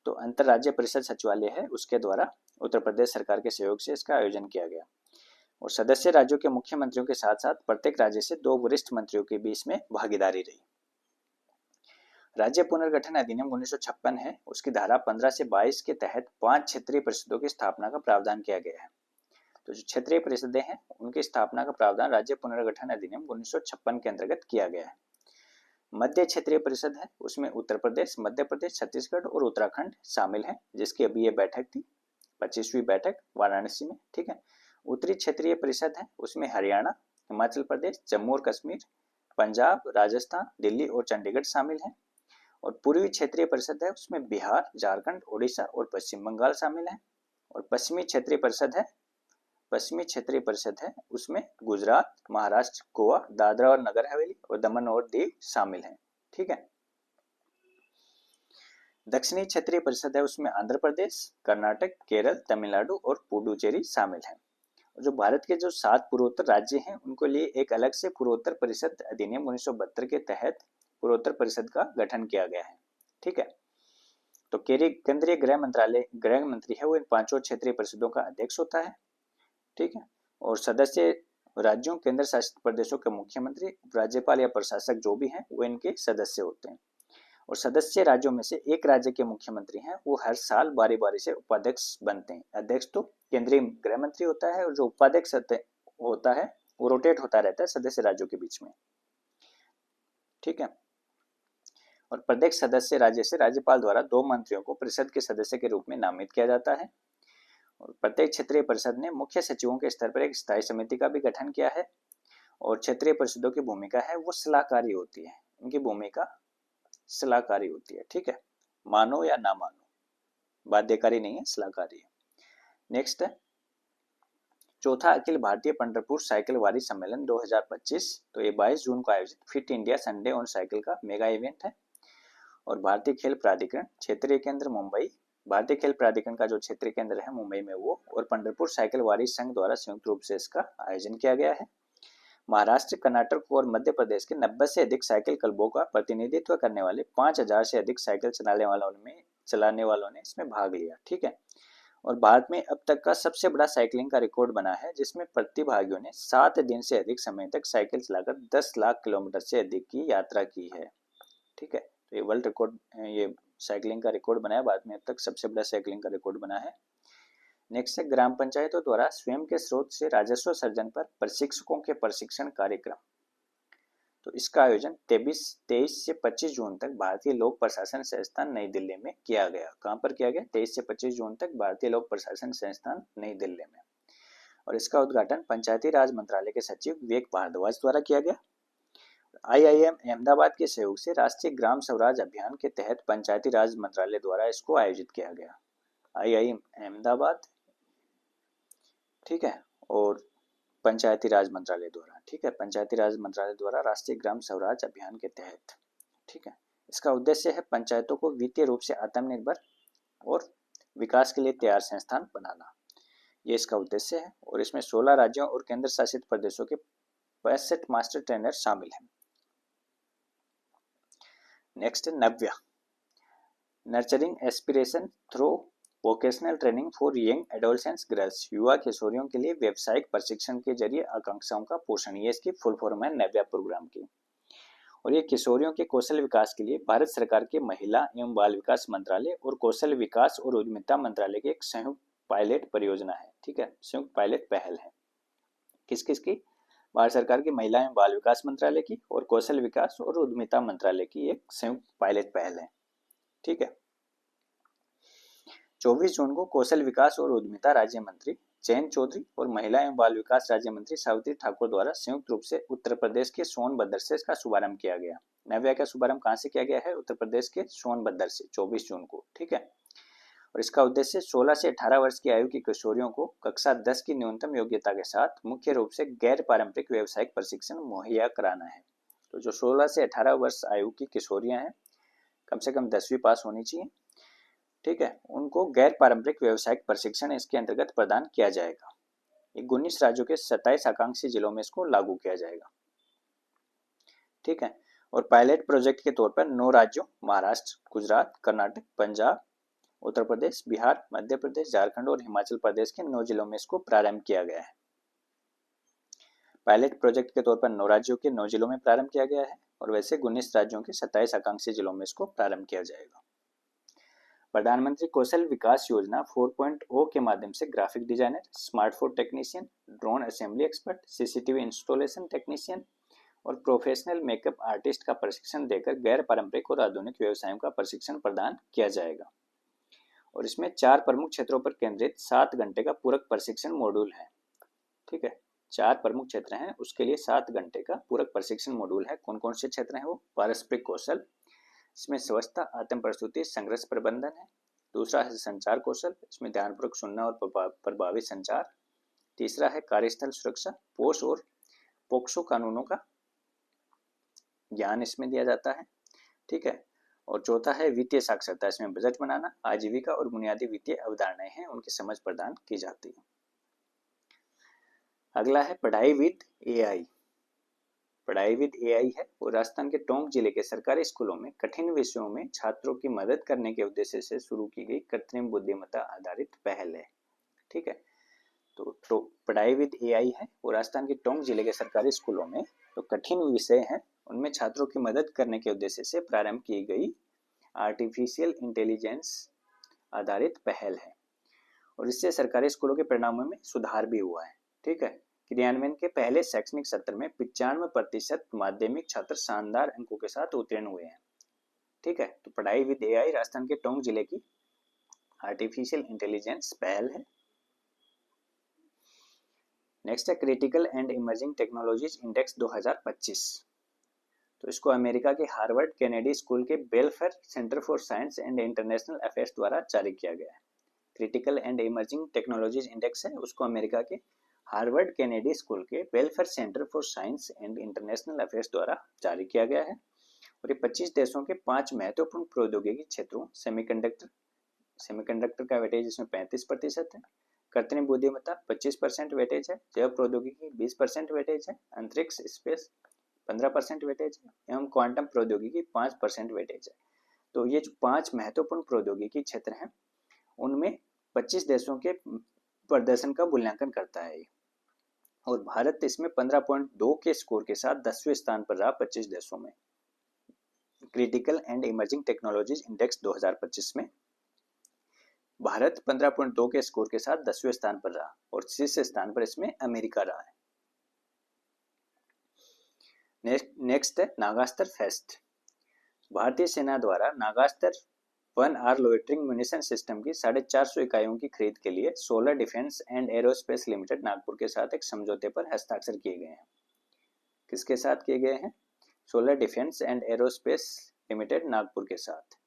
तो अंतर राज्य परिषद सचिवालय है उसके द्वारा उत्तर प्रदेश सरकार के सहयोग से इसका आयोजन किया गया और सदस्य राज्यों के मुख्यमंत्रियों के साथ साथ प्रत्येक राज्य से 2 वरिष्ठ मंत्रियों के बीच में भागीदारी रही। राज्य पुनर्गठन अधिनियम 1956 है, उसकी धारा 15 से 22 के तहत 5 क्षेत्रीय परिषदों की स्थापना का प्रावधान किया गया है। तो जो क्षेत्रीय परिषदें हैं उनकी स्थापना का प्रावधान राज्य पुनर्गठन अधिनियम 1956 के अंतर्गत किया गया है। मध्य क्षेत्रीय परिषद है, उसमें उत्तर प्रदेश, मध्य प्रदेश, छत्तीसगढ़ और उत्तराखंड शामिल हैं, जिसकी अभी ये बैठक थी 25वीं बैठक वाराणसी में। ठीक है, उत्तरी क्षेत्रीय परिषद है, उसमें हरियाणा, हिमाचल प्रदेश, जम्मू और कश्मीर, पंजाब, राजस्थान, दिल्ली और चंडीगढ़ शामिल हैं। और पूर्वी क्षेत्रीय परिषद है, उसमें बिहार, झारखंड, ओडिशा और पश्चिम बंगाल शामिल हैं। और पश्चिमी क्षेत्रीय परिषद है, पश्चिमी क्षेत्रीय परिषद है, उसमें गुजरात, महाराष्ट्र, गोवा, दादरा और नगर हवेली और दमन और दीव शामिल हैं। ठीक है, दक्षिणी क्षेत्रीय परिषद है, उसमें आंध्र प्रदेश, कर्नाटक, केरल, तमिलनाडु और पुडुचेरी शामिल हैं। जो भारत के जो 7 पूर्वोत्तर राज्य हैं उनको लिए एक अलग से पूर्वोत्तर परिषद अधिनियम 1972 के तहत पूर्वोत्तर परिषद का गठन किया गया है। ठीक है, तो केंद्रीय गृह मंत्रालय, गृह मंत्री है वो इन 5 क्षेत्रीय परिषदों का अध्यक्ष होता है। ठीक है, और सदस्य राज्यों, केंद्र शासित प्रदेशों के मुख्यमंत्री, राज्यपाल या प्रशासक जो भी हैं वो इनके सदस्य होते हैं। और सदस्य राज्यों में से एक राज्य के मुख्यमंत्री हैं वो हर साल बारी बारी से उपाध्यक्ष बनते हैं। अध्यक्ष तो केंद्रीय गृह मंत्री होता है और जो उपाध्यक्ष होता है वो रोटेट होता रहता है सदस्य राज्यों के बीच में। ठीक है, और प्रत्येक सदस्य राज्य से राज्यपाल द्वारा 2 मंत्रियों को परिषद के सदस्य के रूप में नामित किया जाता है। और प्रत्येक क्षेत्रीय परिषद ने मुख्य सचिवों के स्तर पर एक स्थायी समिति का भी गठन किया है और क्षेत्रीय परिषदों की भूमिका है वो सलाहकारी होती है, उनकी भूमिका सलाहकारी होती है। ठीक है, मानो या ना मानो, बाध्यकारी नहीं है, सलाहकारी है। नेक्स्ट है, चौथा अखिल भारतीय पंढरपुर साइकिल वारी सम्मेलन 2025, तो ये 22 जून को आयोजित fit India Sunday on cycle का मेगा इवेंट है। और भारतीय खेल प्राधिकरण क्षेत्रीय केंद्र मुंबई, भारतीय खेल प्राधिकरण का जो क्षेत्रीय केंद्र है मुंबई में वो, और पंढरपुर साइकिल वारी संघ द्वारा संयुक्त रूप से इसका आयोजन किया गया है। महाराष्ट्र, कर्नाटक और मध्य प्रदेश के 90 से अधिक साइकिल क्लबों का प्रतिनिधित्व करने वाले 5000 से अधिक साइकिल चलाने वालों ने इसमें भाग लिया। ठीक है, और भारत में अब तक का सबसे बड़ा साइकिलिंग का रिकॉर्ड बना है, जिसमें प्रतिभागियों ने 7 दिन से अधिक समय तक साइकिल चलाकर 10 लाख किलोमीटर से अधिक की यात्रा की है। ठीक है, तो ये वर्ल्ड रिकॉर्ड, ये साइकिलिंग का रिकॉर्ड बना है, भारत में अब तक सबसे बड़ा साइकिलिंग का रिकॉर्ड बना है। नेक्स्ट है, ग्राम पंचायतों द्वारा स्वयं के स्रोत से राजस्व सर्जन पर प्रशिक्षकों के प्रशिक्षण कार्यक्रम, तो इसका आयोजन 23 से 25 जून तक भारतीय लोक प्रशासन संस्थान नई दिल्ली में किया गया। कहां पर किया गया? 23 से 25 जून तक भारतीय लोक प्रशासन संस्थान नई दिल्ली में। और इसका उद्घाटन पंचायती राज मंत्रालय के सचिव विवेक भारद्वाज द्वारा किया गया। IIM अहमदाबाद के सहयोग से राष्ट्रीय ग्राम स्वराज अभियान के तहत पंचायती राज मंत्रालय द्वारा इसको आयोजित किया गया। IIM अहमदाबाद, ठीक है, और पंचायती राज मंत्रालय द्वारा, ठीक है, पंचायती राज मंत्रालय द्वारा राष्ट्रीय ग्राम स्वराज अभियान के तहत, ठीक है। इसका उद्देश्य है पंचायतों को वित्तीय रूप से आत्मनिर्भर और विकास के लिए तैयार संस्थान बनाना, ये इसका उद्देश्य है। और इसमें 16 राज्यों और केंद्र शासित प्रदेशों के 65 मास्टर ट्रेनर शामिल हैं। Next, Navya, nurturing aspiration through vocational training for young adolescents girls, युवा किशोरियों के लिए व्यावसायिक प्रशिक्षण के जरिए आकांक्षाओं का पोषण, ये इसकी फुल फॉर्म है नव्या प्रोग्राम की। और ये किशोरियों के कौशल विकास के लिए भारत सरकार के महिला एवं बाल विकास मंत्रालय और कौशल विकास और उद्यमिता मंत्रालय की एक संयुक्त पायलट परियोजना है, ठीक है, संयुक्त पायलट पहल है। किस किस की? भारत सरकार की महिला एवं बाल विकास मंत्रालय की और कौशल विकास और उद्यमिता मंत्रालय की एक संयुक्त पायलट पहल है, ठीक है। 24 जून को कौशल विकास और उद्यमिता राज्य मंत्री जयंत चौधरी और महिला एवं बाल विकास राज्य मंत्री सावित्री ठाकुर द्वारा संयुक्त रूप से उत्तर प्रदेश के सोनभद्र से इसका शुभारंभ किया गया। नव्या का शुभारंभ कहां से किया गया है? उत्तर प्रदेश के सोनभद्र से 24 जून को, ठीक है। और इसका उद्देश्य 16 से 18 वर्ष की आयु की किशोरियों को कक्षा 10 की न्यूनतम योग्यता के साथ मुख्य रूप से गैर पारंपरिक व्यावसायिक प्रशिक्षण मुहैया कराना है। तो जो 16 से 18 वर्ष आयु की किशोरियां हैं, कम से कम 10वीं पास होनी चाहिए, ठीक है, उनको गैर पारंपरिक व्यावसायिक प्रशिक्षण इसके अंतर्गत प्रदान किया जाएगा। 19 राज्यों के 27 आकांक्षी जिलों में इसको लागू किया जाएगा, ठीक है। और पायलट प्रोजेक्ट के तौर पर 9 राज्यों महाराष्ट्र, गुजरात, कर्नाटक, पंजाब, उत्तर प्रदेश, बिहार, मध्य प्रदेश, झारखंड और हिमाचल प्रदेश के 9 जिलों में इसको प्रारंभ किया गया है। पायलट प्रोजेक्ट के तौर पर 9 राज्यों के 9 जिलों में प्रारंभ किया गया है और वैसे 19 राज्यों के 27 आकांक्षी जिलों में इसको प्रारंभ किया जाएगा। प्रधानमंत्री कौशल विकास योजना 4.0 के माध्यम से graphic designer, smartphone technician, drone assembly expert, CCTV installation technician और प्रोफेशनल मेकअप आर्टिस्ट का प्रशिक्षण देकर गैर पारंपरिक और आधुनिक व्यवसायों का प्रशिक्षण प्रदान किया जाएगा। और इसमें 4 प्रमुख क्षेत्रों पर केंद्रित 7 घंटे का पूरक प्रशिक्षण मॉड्यूल है, ठीक है। 4 प्रमुख क्षेत्र हैं, उसके लिए 7 घंटे का पूरक प्रशिक्षण मॉड्यूल है। कौन कौन से क्षेत्र हैं वो? पारस्परिक कौशल, इसमें स्वच्छता, आत्म प्रस्तुति, संघर्ष प्रबंधन है। दूसरा है संचार कौशल, इसमें ध्यानपूर्वक सुनना और प्रभावी संचार। तीसरा है कार्यस्थल सुरक्षा, पोष और पोक्सो कानूनों का ज्ञान इसमें दिया जाता है, ठीक है। और चौथा है वित्तीय साक्षरता, इसमें बजट बनाना, आजीविका और बुनियादी वित्तीय अवधारणाएं हैं, उनकी समझ प्रदान की जाती है। अगला है पढ़ाई विद AI। पढ़ाई विद AI है वो राजस्थान के टोंक जिले के सरकारी स्कूलों में कठिन विषयों में छात्रों की मदद करने के उद्देश्य से शुरू की गई कृत्रिम बुद्धिमत्ता आधारित पहल है, ठीक है। तो पढ़ाई विद AI है वो राजस्थान के टोंक जिले के सरकारी स्कूलों में जो कठिन विषय हैं उनमें छात्रों की मदद करने के उद्देश्य से प्रारंभ की गई आर्टिफिशियल इंटेलिजेंस आधारित पहल है और इससे सरकारी स्कूलों के परिणामों में सुधार भी हुआ है, ठीक है। क्रियान्वयन के पहले शैक्षणिक सत्र में 95% माध्यमिक छात्र शानदार अंकों के साथ उत्तीर्ण हुए हैं, ठीक है। तो पढ़ाई विद AI राजस्थान के टोंक जिले की आर्टिफिशियल इंटेलिजेंस पहल है। नेक्स्ट है critical and emerging technologies index 2025। तो इसको अमेरिका के हार्वर्ड कैनेडी स्कूल के welfare centre for science and international affairs द्वारा जारी किया गया है। Critical and emerging technologies index है उसको अमेरिका के हार्वर्ड कैनेडी स्कूल के welfare centre for science and international affairs द्वारा जारी किया गया है और ये 25 देशों के 5 महत्वपूर्ण प्रौद्योगिकी क्षेत्रों सेमीकंडक्टर का वेटेज इसमें 35% है, कृत्रिम बुद्धिमत्ता 25% वेटेज है, जैव प्रौद्योगिकी 20% वेटेज है, अंतरिक्ष स्पेस 15% वेटेज है एवं क्वांटम प्रौद्योगिकी 5% वेटेज है। तो ये जो 5 महत्वपूर्ण प्रौद्योगिकी क्षेत्र हैं उनमें 25 देशों के प्रदर्शन का मूल्यांकन करता है और भारत इसमें 15.2 के स्कोर के साथ 10वें स्थान पर रहा 25 देशों में। Critical and emerging technologies index 2025 में भारत 15.2 के स्कोर के साथ 10वें स्थान पर रहा और शीर्ष स्थान पर इसमें अमेरिका रहा है। नेक्स्ट है नागास्त्र फेस्ट। भारतीय सेना द्वारा Nagastra one R loitering munition system की 450 इकाइयों की खरीद के लिए solar defence and aerospace limited Nagpur के साथ एक समझौते पर हस्ताक्षर किए गए हैं। किसके साथ किए गए हैं? Solar defence and aerospace limited Nagpur के साथ।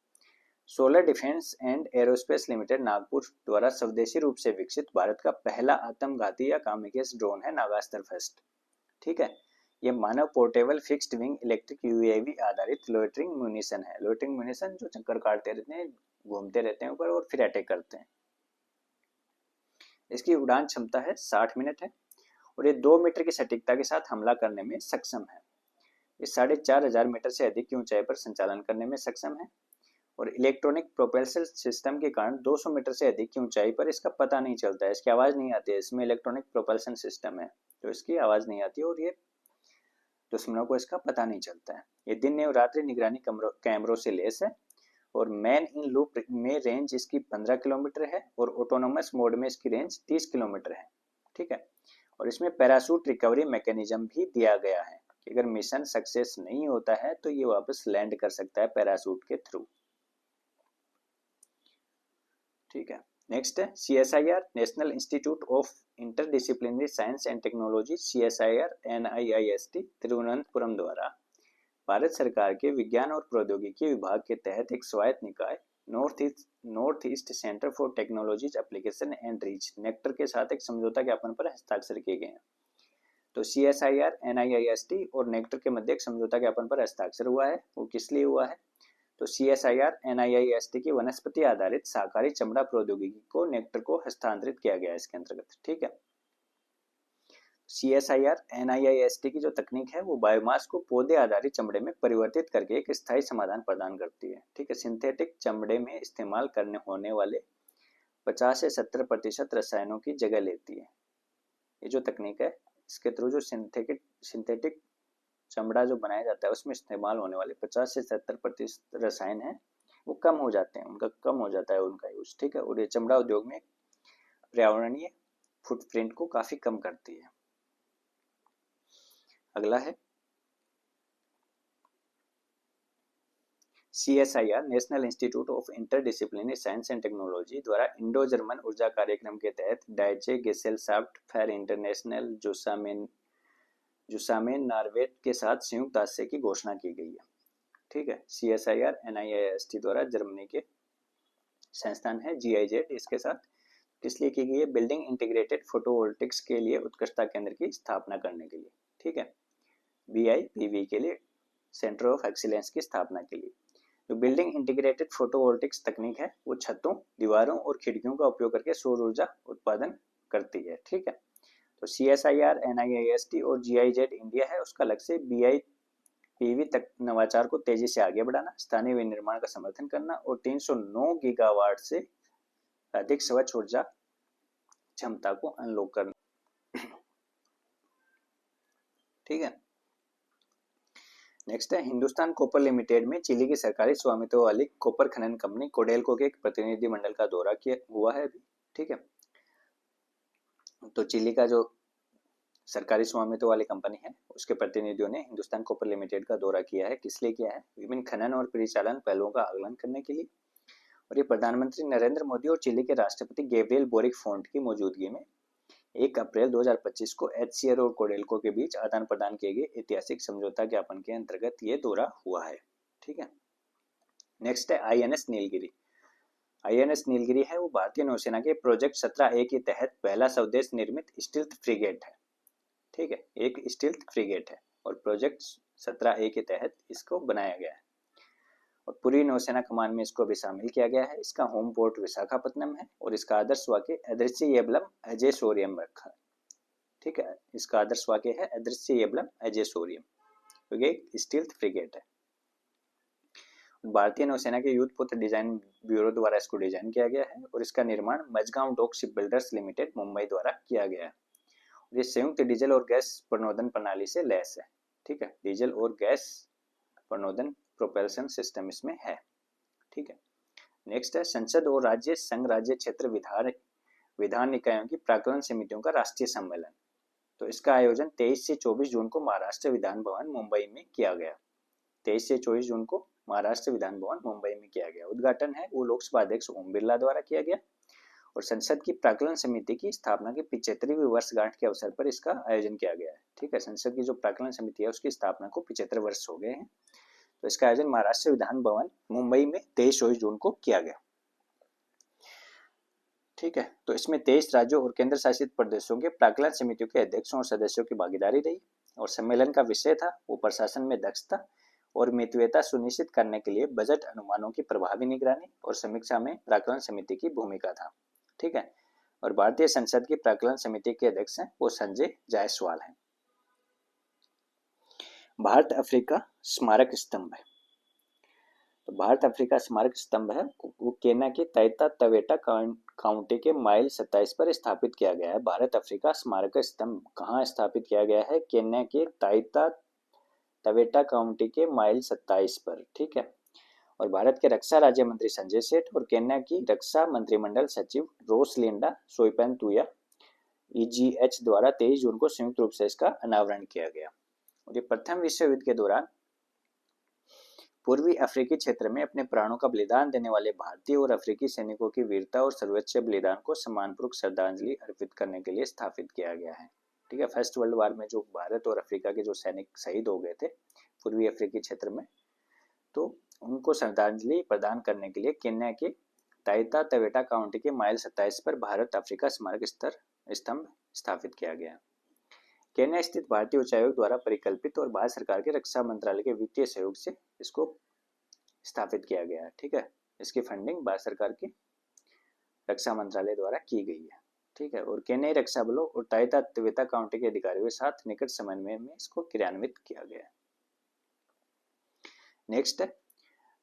Solar defence and aerospace limited Nagpur द्वारा स्वदेशी रूप से विकसित भारत का पहला आत्मघाती या कामिकेस ड्रोन है नागास्त्र फर्स्ट। ठीक है, ये मानव portable fixed wing electric UAV आधारित लोइटरिंग म्यूनिशन है। लोइटरिंग म्यूनिशन जो चक्कर काटते रहते हैं, घूमते रहते हैं ऊपर और फिर अटैक करते हैं। इसकी उड़ान क्षमता है 60 मिनट है और ये 2 मीटर की सटीकता के साथ हमला करने में सक्षम है। ये 4500 मीटर से अधिक की ऊंचाई पर संचालन करने में सक्षम है और इलेक्ट्रॉनिक प्रोपल्शन सिस्टम के कारण 200 मीटर से अधिक की ऊंचाई पर इसका पता नहीं चलता है, इसकी आवाज़ नहीं आती है। इसमें इलेक्ट्रॉनिक प्रोपल्शन सिस्टम है तो इसकी आवाज़ नहीं आती और ये दुश्मनों को इसका पता नहीं चलता है। ये दिन एवं रात्रि निगरानी कैमरों से लैस है और मैन इन लूप में रेंज इसकी 15 किलोमीटर है और ऑटोनोमस मोड में इसकी रेंज 30 किलोमीटर है। ठीक है, और इसमें पैराशूट रिकवरी मैकेनिज्म भी दिया गया है कि अगर मिशन सक्सेस नहीं होता है तो ये वापस लैंड कर सकता है पैराशूट के थ्रू। ठीक है, नेक्स्ट है CSIR national institute of interdisciplinary science and technology CSIR NIIST Thiruvananthapuram द्वारा भारत सरकार के विज्ञान और प्रौद्योगिकी विभाग के तहत एक स्वायत्त निकाय north east centre for technologies application and reach nectar के साथ एक समझौता ज्ञापन पर हस्ताक्षर किए गए हैं। तो CSIR NIIST और नेक्टर के मध्य एक समझौता ज्ञापन पर हस्ताक्षर हुआ है। वो किस लिए हुआ है? तो CSIR NIIST की वनस्पति आधारित शाकाहारी चमड़ा प्रौद्योगिकी को नेक्टर को हस्तांतरित किया गया है इसके अंतर्गत। ठीक है, CSIR NIIST की जो तकनीक है वो बायोमास को पौधे आधारित चमड़े में परिवर्तित करके एक स्थायी समाधान प्रदान करती है। ठीक है, सिंथेटिक चमड़े में इस्तेमाल करने होने वाले 50 से 70% रसायनों की जगह लेती है। ये जो तकनीक है इसके थ्रू जो सिंथेटिक चमड़ा जो बनाया जाता है उसमें इस्तेमाल होने वाले 50 से 70% रसायन है वो कम हो जाते हैं, कम हो जाता है उनका यूज। ठीक है, और ये चमड़ा उद्योग में पर्यावरणीय फुटप्रिंट को काफी कम करती है। अगला है CSIR national institute of interdisciplinary science and technology द्वारा इंडो जर्मन ऊर्जा कार्यक्रम के तहत डाइचे गेसेलसाफ्ट फेयर इंटरनेशनल जुसामेन नॉर्वे के साथ संयुक्त हादसे की घोषणा की गई है। ठीक है, CSIR NIIST द्वारा जर्मनी के संस्थान है GIZ इसके साथ किस लिए की गई है? बिल्डिंग इंटीग्रेटेड फोटोवोल्टिक्स के लिए उत्कृष्टता केंद्र की स्थापना करने के लिए। ठीक है, BIPV के लिए सेंटर ऑफ एक्सीलेंस की स्थापना के लिए। जो बिल्डिंग इंटीग्रेटेड फोटोवोल्टिक्स तकनीक है वो छतों, दीवारों और खिड़कियों का उपयोग करके सौर ऊर्जा उत्पादन करती है। ठीक है, तो CSIR NIIST और GIZ इंडिया है उसका लक्ष्य BIPV तक नवाचार को तेजी से आगे बढ़ाना, स्थानीय विनिर्माण का समर्थन करना और 309 गीगावाट से अधिक स्वच्छ ऊर्जा क्षमता को अनलॉक करना। ठीक है, नेक्स्ट है हिंदुस्तान कॉपर लिमिटेड में चिली की सरकारी स्वामित्व वाली कॉपर खनन कंपनी कोडेल्को के एक प्रतिनिधिमंडल का दौरा किया हुआ है अभी। ठीक है, तो चिली का जो सरकारी स्वामित्व वाली कंपनी है उसके प्रतिनिधियों ने हिंदुस्तान कॉपर लिमिटेड का दौरा किया है। किस लिए किया है? विभिन्न खनन और परिचालन पहलुओं का आकलन करने के लिए। और ये प्रधानमंत्री नरेंद्र मोदी और चिली के राष्ट्रपति गैब्रियल बोरिक फोंट की मौजूदगी में 1 अप्रैल 2025 को HCL और कोडेल्को के बीच आदान प्रदान किए गए ऐतिहासिक समझौता ज्ञापन के अंतर्गत ये दौरा हुआ है। ठीक है, नेक्स्ट है INS नीलगिरी। INS नीलगिरी है वो भारतीय नौसेना के प्रोजेक्ट 17A के तहत पहला स्वदेश निर्मित स्टील्थ फ्रिगेट है। ठीक है, एक स्टील्थ फ्रिगेट है और प्रोजेक्ट 17A के तहत इसको बनाया गया है और पूरी नौसेना कमान में इसको भी शामिल किया गया है। इसका होम पोर्ट विशाखापत्तनम है और इसका आदर्श वाक्य अदृश्य एबलम अजय शौर्यम रखा है। ठीक है, इसका आदर्श वाक्य है अदृश्य एबलम अजय शौर्यम क्योंकि एक स्टील्थ फ्रिगेट है। भारतीय नौसेना के युद्धपोत डिजाइन ब्यूरो द्वारा इसको डिजाइन किया गया है और इसका निर्माण Mazagon dock shipbuilders limited Mumbai द्वारा किया गया है। ये संयुक्त डीजल और गैस प्रणोदन प्रणाली से लैस है। ठीक है, डीजल और गैस प्रणोदन प्रोपल्शन सिस्टम इसमें है। ठीक है, नेक्स्ट है संसद और राज्य संघ राज्य क्षेत्र विधान निकायों की प्राक्कलन समितियों का राष्ट्रीय सम्मेलन। तो इसका आयोजन 23 से 24 जून को महाराष्ट्र विधान भवन मुंबई में किया गया। 23 से 24 जून को महाराष्ट्र विधान भवन मुंबई में किया गया। उद्घाटन है वो लोकसभा अध्यक्ष ओम बिरला द्वारा किया गया और संसद की प्राक्कलन समिति की स्थापना की 75वीं वर्षगांठ के अवसर पर इसका आयोजन किया गया है। ठीक है, संसद की जो प्राक्कलन समिति है उसकी स्थापना को 75 वर्ष हो गए हैं। तो इसका आयोजन महाराष्ट्र विधान भवन मुंबई में 23-24 जून को किया गया। ठीक है, तो इसमें 23 राज्यों और केंद्र शासित प्रदेशों के प्राक्कलन समितियों के अध्यक्षों और सदस्यों की भागीदारी रही और सम्मेलन का विषय था वो प्रशासन में दक्षता और मितव्ययता सुनिश्चित करने के लिए बजट अनुमानों की प्रभावी निगरानी और समीक्षा में प्राक्कलन समिति की भूमिका था। ठीक है, और भारतीय संसद की प्राक्कलन समिति के अध्यक्ष हैं वो संजय जायसवाल हैं। भारत अफ्रीका स्मारक स्तंभ है। तो भारत अफ्रीका स्मारक स्तंभ है वो केन्या के ताइता तवेटा काउंटी के माइल 27 पर स्थापित किया गया है। भारत अफ्रीका स्मारक स्तंभ कहाँ स्थापित किया गया है? केन्या के ताइता तवेटा काउंटी के माइल 27 पर। ठीक है, और भारत के रक्षा राज्य मंत्री संजय सेठ और केन्या की रक्षा मंत्रिमंडल सचिव रोसलिंडा सोइपेंतुया EGH द्वारा 23 जून को संयुक्त रूप से इसका अनावरण किया गया। और ये प्रथम विश्व युद्ध के दौरान पूर्वी अफ्रीकी क्षेत्र में अपने प्राणों का बलिदान देने वाले भारतीय और अफ्रीकी सैनिकों की वीरता और सर्वोच्च बलिदान को सम्मानपूर्वक श्रद्धांजलि अर्पित करने के लिए स्थापित किया गया है। ठीक है, फर्स्ट वर्ल्ड वार में जो भारत और अफ्रीका के जो सैनिक शहीद हो गए थे पूर्वी अफ्रीकी क्षेत्र में, तो उनको श्रद्धांजलि प्रदान करने के लिए केन्या के ताइता तवेटा काउंटी के माइल 27 पर भारत अफ्रीका स्मारक स्तंभ स्थापित किया गया। केन्या स्थित भारतीय उच्चायोग द्वारा परिकल्पित और भारत सरकार के रक्षा मंत्रालय के वित्तीय सहयोग से इसको स्थापित किया गया है। ठीक है, इसकी फंडिंग भारत सरकार के रक्षा मंत्रालय द्वारा की गई है। ठीक है, और केन्याई रक्षा बलों और ताइता तवेटा काउंटी के अधिकारियों के साथ निकट समन्वय में इसको क्रियान्वित किया गया है। नेक्स्ट है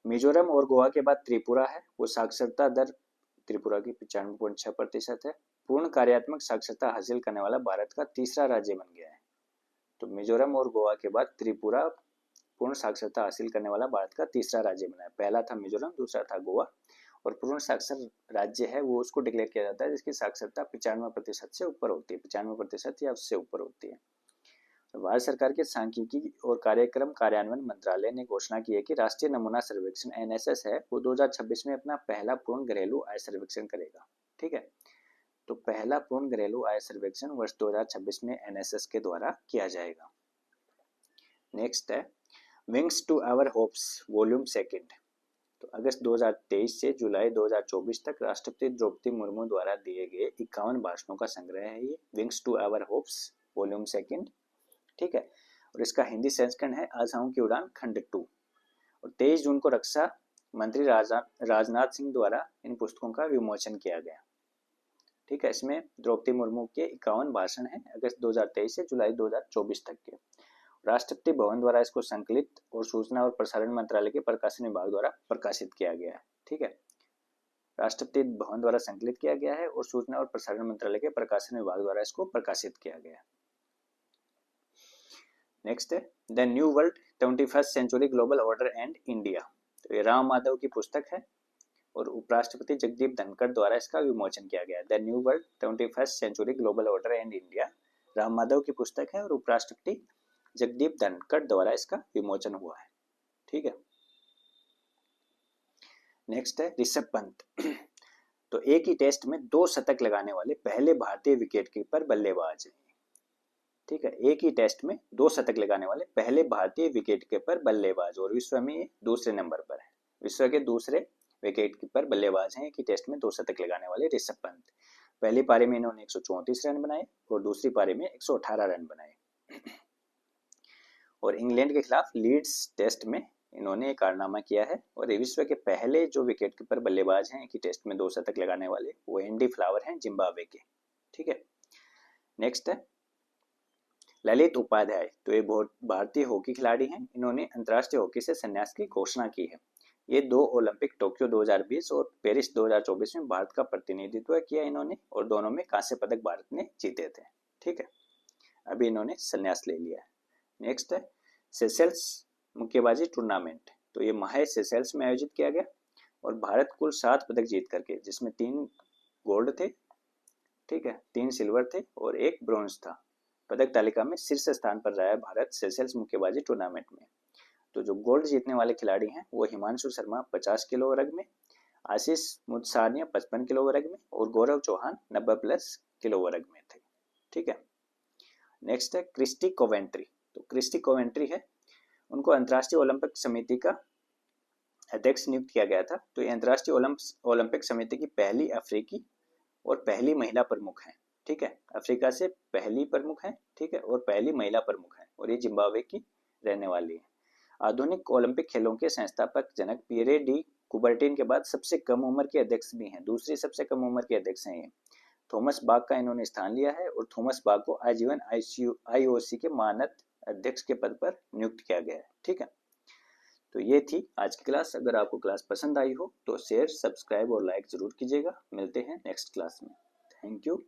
मिजोरम और गोवा के बाद त्रिपुरा है वो साक्षरता दर त्रिपुरा की 95.6% है। पूर्ण कार्यात्मक साक्षरता हासिल करने वाला भारत का तीसरा राज्य बन गया है। तो मिजोरम और गोवा के बाद त्रिपुरा पूर्ण साक्षरता हासिल करने वाला भारत का तीसरा राज्य बना है। पहला था मिजोरम, दूसरा था गोवा, और पूर्ण साक्षर राज्य है वो उसको डिक्लेयर किया जाता है जिसकी साक्षरता 95% से ऊपर होती है, 95% या उससे ऊपर होती है। भारत सरकार के सांख्यिकी और कार्यक्रम कार्यान्वयन मंत्रालय ने घोषणा की है कि राष्ट्रीय नमूना सर्वेक्षण NSS है वो 2026 में अपना पहला पूर्ण घरेलू आय सर्वेक्षण करेगा। ठीक है, तो पहला पूर्ण घरेलू आय सर्वेक्षण वर्ष 2026 में NSS के द्वारा किया जाएगा। नेक्स्ट है wings to our hopes volume 2। तो अगस्त 2023 से जुलाई 2024 तक राष्ट्रपति द्रौपदी मुर्मू द्वारा दिए गए 51 भाषणों का संग्रह है ये wings to our hopes volume 2। ठीक है, और इसका हिंदी संस्करण है आशाओं की उड़ान खंड 2। और 23 जून को रक्षा मंत्री राजनाथ सिंह द्वारा इन पुस्तकों का विमोचन किया गया। ठीक है, इसमें द्रौपदी मुर्मू के 51 भाषण हैं अगस्त 2023 से जुलाई 2024 तक के। राष्ट्रपति भवन द्वारा इसको संकलित और सूचना और प्रसारण मंत्रालय के प्रकाशन विभाग द्वारा प्रकाशित किया गया है। ठीक है, राष्ट्रपति भवन द्वारा संकलित किया गया है और सूचना और प्रसारण मंत्रालय के प्रकाशन विभाग द्वारा इसको प्रकाशित किया गया है। नेक्स्ट है the new world 21st century global order and India. तो ये राम माधव की पुस्तक है और उपराष्ट्रपति जगदीप धनखड़ द्वारा इसका विमोचन किया गया है। The new world 21st century global order and India Ram Madhav की पुस्तक है और उपराष्ट्रपति जगदीप धनखड़ द्वारा इसका विमोचन हुआ है। ठीक है, नेक्स्ट है ऋषभ पंत। तो एक ही टेस्ट में 2 शतक लगाने वाले पहले भारतीय विकेटकीपर बल्लेबाज हैं। ठीक है, एक ही टेस्ट में 2 शतक लगाने वाले पहले भारतीय विकेटकीपर बल्लेबाज और विश्व में दूसरे नंबर पर है। विश्व के दूसरे विकेटकीपर बल्लेबाज हैं एक ही टेस्ट में 2 शतक लगाने वाले ऋषभ पंत। पहली पारी में इन्होंने 134 रन बनाए और दूसरी पारी में 118 रन बनाए। और इंग्लैंड के खिलाफ लीड्स टेस्ट में इन्होंने एक कारनामा किया है और विश्व के पहले जो विकेटकीपर बल्लेबाज हैं एक ही टेस्ट में 2 शतक लगाने वाले वो एंडी फ्लावर हैं जिम्बाब्वे के। ठीक है, नेक्स्ट है ललित उपाध्याय। तो ये भारतीय हॉकी खिलाड़ी हैं, इन्होंने अंतर्राष्ट्रीय हॉकी से संन्यास की घोषणा की है। ये 2 ओलंपिक टोक्यो 2020 और पेरिस 2024 में भारत का प्रतिनिधित्व किया इन्होंने और दोनों में कांस्य पदक भारत ने जीते थे। ठीक है, अभी इन्होंने संन्यास ले लिया है। नेक्स्ट है सेशेल्स मुक्केबाजी टूर्नामेंट। तो ये माहे सेशेल्स में आयोजित किया गया और भारत कुल 7 पदक जीत करके जिसमें 3 गोल्ड थे, ठीक है, 3 सिल्वर थे और 1 ब्रॉन्ज था। पदक तालिका में शीर्ष स्थान पर रहा है भारत सेशेल्स मुक्केबाजी टूर्नामेंट में। तो जो गोल्ड जीतने वाले खिलाड़ी हैं वो हिमांशु शर्मा 50 किलो वर्ग में, आशीष मुदसानिया 55 किलो वर्ग में और गौरव चौहान 90+ किलो वर्ग में थे। ठीक है। नेक्स्ट है क्रिस्टी कोवेंट्री। तो क्रिस्टी कोवेंट्री है, उनको अंतर्राष्ट्रीय ओलंपिक समिति का अध्यक्ष नियुक्त किया गया था। तो ये अंतर्राष्ट्रीय ओलंपिक समिति की पहली अफ्रीकी और पहली महिला प्रमुख है। ठीक है, अफ्रीका से पहली प्रमुख है। ठीक है, और पहली महिला प्रमुख है और ये जिम्बाब्वे की रहने वाली है। आधुनिक ओलंपिक खेलों के संस्थापक जनक पियरे डी कुबर्टिन के बाद सबसे कम उम्र के अध्यक्ष भी हैं, दूसरी सबसे कम उम्र के अध्यक्ष हैं ये। थॉमस बाक का इन्होंने स्थान लिया है और थॉमस बाक को आजीवन IOC के मानद अध्यक्ष के पद पर नियुक्त किया गया है। ठीक है, तो ये थी आज की क्लास। अगर आपको क्लास पसंद आई हो तो शेयर, सब्सक्राइब और लाइक जरूर कीजिएगा। मिलते हैं नेक्स्ट क्लास में। Thank you.